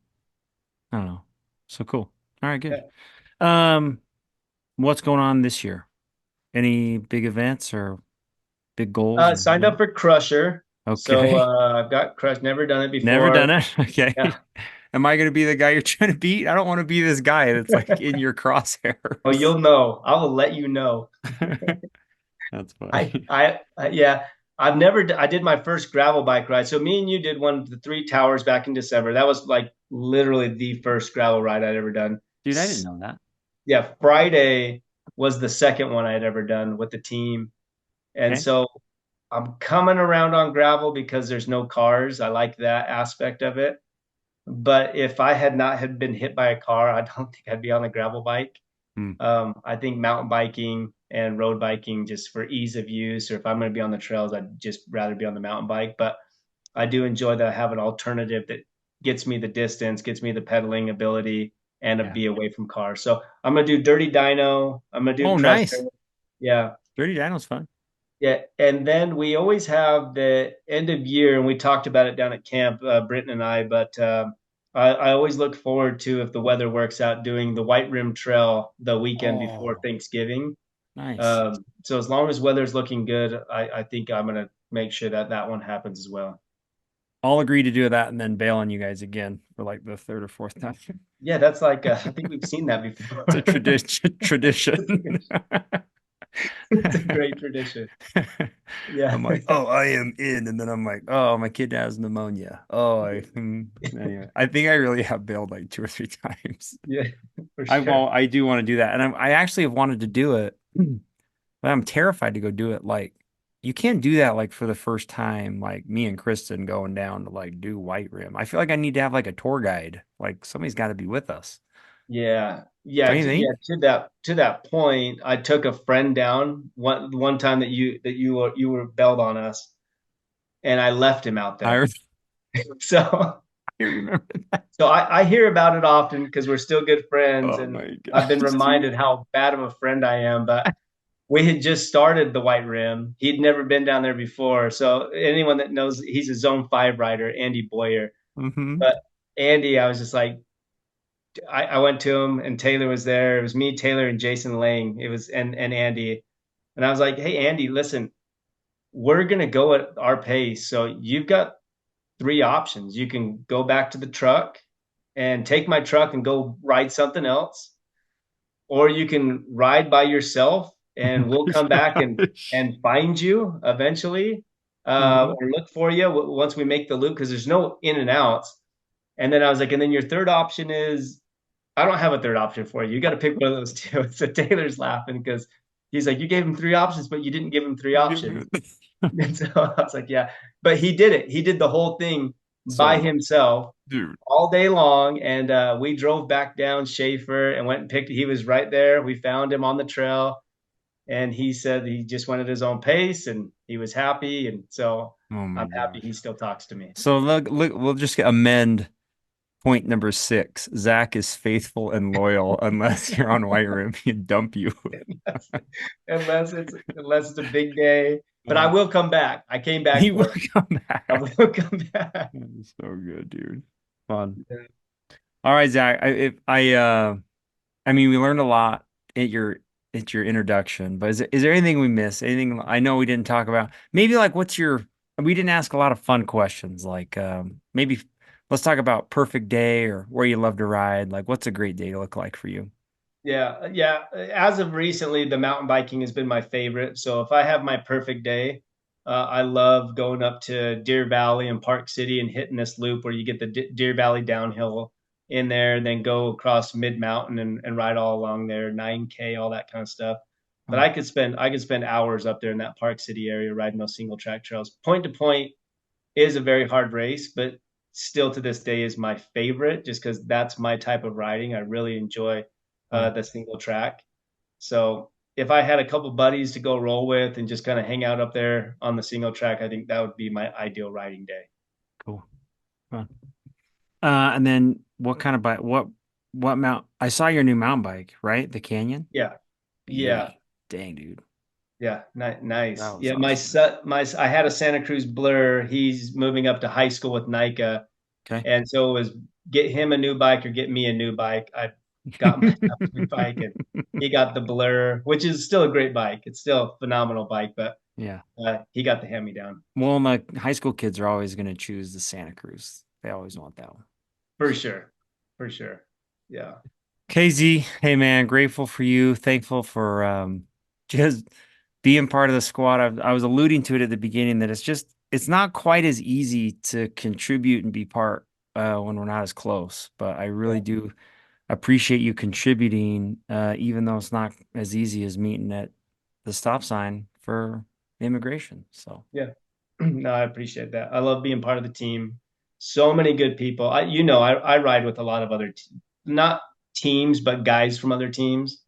I don't know. So cool. All right, good. Yeah. Um, what's going on this year? Any big events or big goals or Signed up for Crusher. So okay. I've got Crush, never done it Never before. done it. Okay. Yeah. Am I gonna be the guy you're trying to beat? I don't want to be this guy that's like in your Oh, crosshairs. you'll know. I will let you know. That's I, funny. I, yeah, I did my first gravel bike ride. So me and you did one of the three towers back in December. That was like literally the first gravel ride I'd ever done. Dude, I didn't know that. Yeah, Friday was the second one I'd ever done with the team. And Okay. so I'm coming around on gravel because there's no cars. I like that aspect of it. But if I had not had been hit by a car, I don't think I'd be on a gravel bike. Hmm. I think mountain biking and road biking, just for ease of use, or if I'm going to be on the trails, I'd just rather be on the mountain bike. But I do enjoy that I have an alternative that gets me the distance, gets me the pedaling ability, and to Yeah. be away from cars. So I'm going to do Dirty Dyno. I'm going to do Oh, Crusher. nice. Yeah. Dirty Dino's fun. Yeah. And then we always have the end of year, and we talked about it down at camp, Britton and I, but I always look forward to, if the weather works out, doing the White Rim Trail the weekend before Oh, Thanksgiving. nice. So as long as weather's looking good, I think I'm gonna make sure that that one happens as well. I'll agree to do that and then bail on you guys again for like the third or fourth time. Yeah, that's like I think we've seen that before. It's a tradition. Tradition. It's a great tradition. Yeah. I'm like, oh, I am in, and then I'm like, oh, my kid has pneumonia. Oh, anyway. I think I really have bailed like two or three times. Yeah, for sure. I do want to do that, and I actually have wanted to do it, but I'm terrified to go do it. Like, you can't do that like for the first time, like me and Kristen going down to like do White Rim. I feel like I need to have like a tour guide. Like somebody's got to be with us. Yeah. Yeah, Don't you yeah, think? to that point, I took a friend down one time that you were bailed on us, and I left him out I, there. So I remember that. so I hear about it often because we're still good friends, Oh and my I've been gosh, dude. reminded how bad of a friend I am. But we had just started the White Rim. He'd never been down there before. So anyone that knows, he's a Zone 5 rider, Andy Boyer. Hmm. But Andy, I was just like, I went to him and Taylor was there. It was me, Taylor, and Jason Lang. It was and Andy. And I was like, hey, Andy, listen, we're gonna go at our pace. So you've got three options. You can go back to the truck and take my truck and go ride something else, or you can ride by yourself and we'll come back and find you eventually, Uh-huh. or look for you once we make the loop, because there's no in and outs. And then I was like, and then your third option is, I don't have a third option for you. You got to pick one of those two. So Taylor's laughing because he's like, you gave him three options, but you didn't give him three Give me options. a- And so I was like, yeah, but he did it. He did the whole thing by So, himself dude. all day long. And we drove back down Schaefer and went and picked. He was right there. We found him on the trail, and he said he just went at his own pace and he was happy. And so Oh my I'm happy he gosh. still talks to me. So look, we'll just amend point number 6. Zach is faithful and loyal unless you're on White Rim. He'd dump you. Unless it's a big day. But I Uh, will come back. I came he back will for it. come I back. will come back. That's so good, dude. Fun. All right, Zach. I mean, we learned a lot at your introduction, but is there anything we missed? Anything I know we didn't talk about? Maybe like we didn't ask a lot of fun questions, like maybe let's talk about perfect day or where you love to ride. Like what's a great day to look like for you? Yeah, yeah. As of recently, the mountain biking has been my favorite. So if I have my perfect day, I love going up to Deer Valley and Park City and hitting this loop where you get the Deer Valley downhill in there, and then go across mid mountain and ride all along there, 9K, all that kind of stuff. But Oh, I could spend hours up there in that Park City area riding those single track trails. Point to point is a very hard race, but still to this day is my favorite, just because that's my type of riding. I really enjoy fun. the single track. So if I had a couple buddies to go roll with and just kind of hang out up there on the single track, I think that would be my ideal riding day. Cool. Fun. And then what kind of bike? What mount? I saw your new mountain bike, right? The Canyon. Yeah. Yeah. Beauty. Dang, dude. Yeah. Nice. That was Yeah. My awesome. son, I had a Santa Cruz Blur. He's moving up to high school with NICA. Okay. And so it was get him a new bike or get me a new bike. I got myself a new bike and he got the Blur, which is still a great bike. It's still a phenomenal bike, but Yeah. he got the hand-me-down. Well, my high school kids are always going to choose the Santa Cruz. They always want that one. For sure. For sure. Yeah. KZ, hey man, grateful for you. Thankful for just being part of the squad. I was alluding to it at the beginning that it's not quite as easy to contribute and be part when we're not as close. But I really do appreciate you contributing, even though it's not as easy as meeting at the stop sign for immigration. So Yeah. No, I appreciate that. I love being part of the team. So many good people. I ride with a lot of other, not teams, but guys from other teams.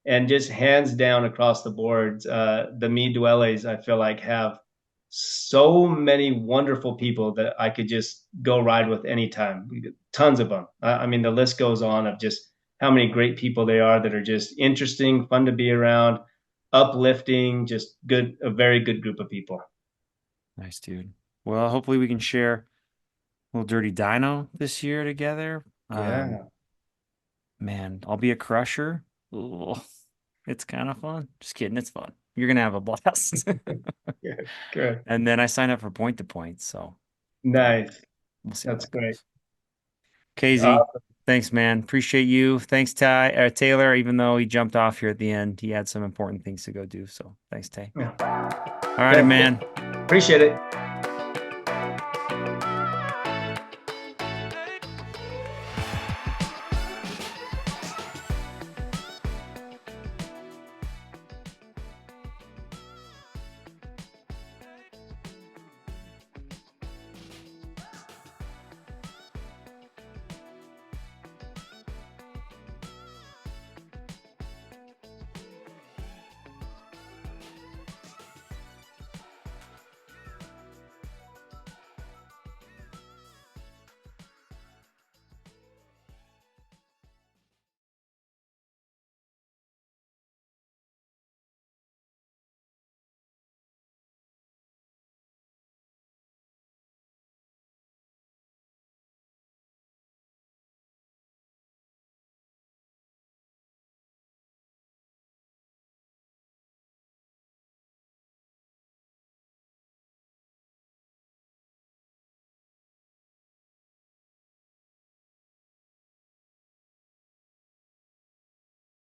And just hands down across the board, the Me Dueles, I feel like, have so many wonderful people that I could just go ride with anytime. Tons of them. I mean, the list goes on of just how many great people they are that are just interesting, fun to be around, uplifting, just good, a very good group of people. nice, dude. Well, hopefully we can share a little Dirty Dino this year together. Yeah. Man, I'll be a crusher. Ugh, it's kind of fun. Just kidding, it's fun. You're gonna have a blast. Yeah. Good. And then I signed up for point to point, so Nice. we'll see how That's that great. goes. KZ, thanks, man. Appreciate you. Thanks, Taylor, even though he jumped off here at the end, he had some important things to go do. So thanks, Tay. Yeah. All right, Okay. man. Appreciate it.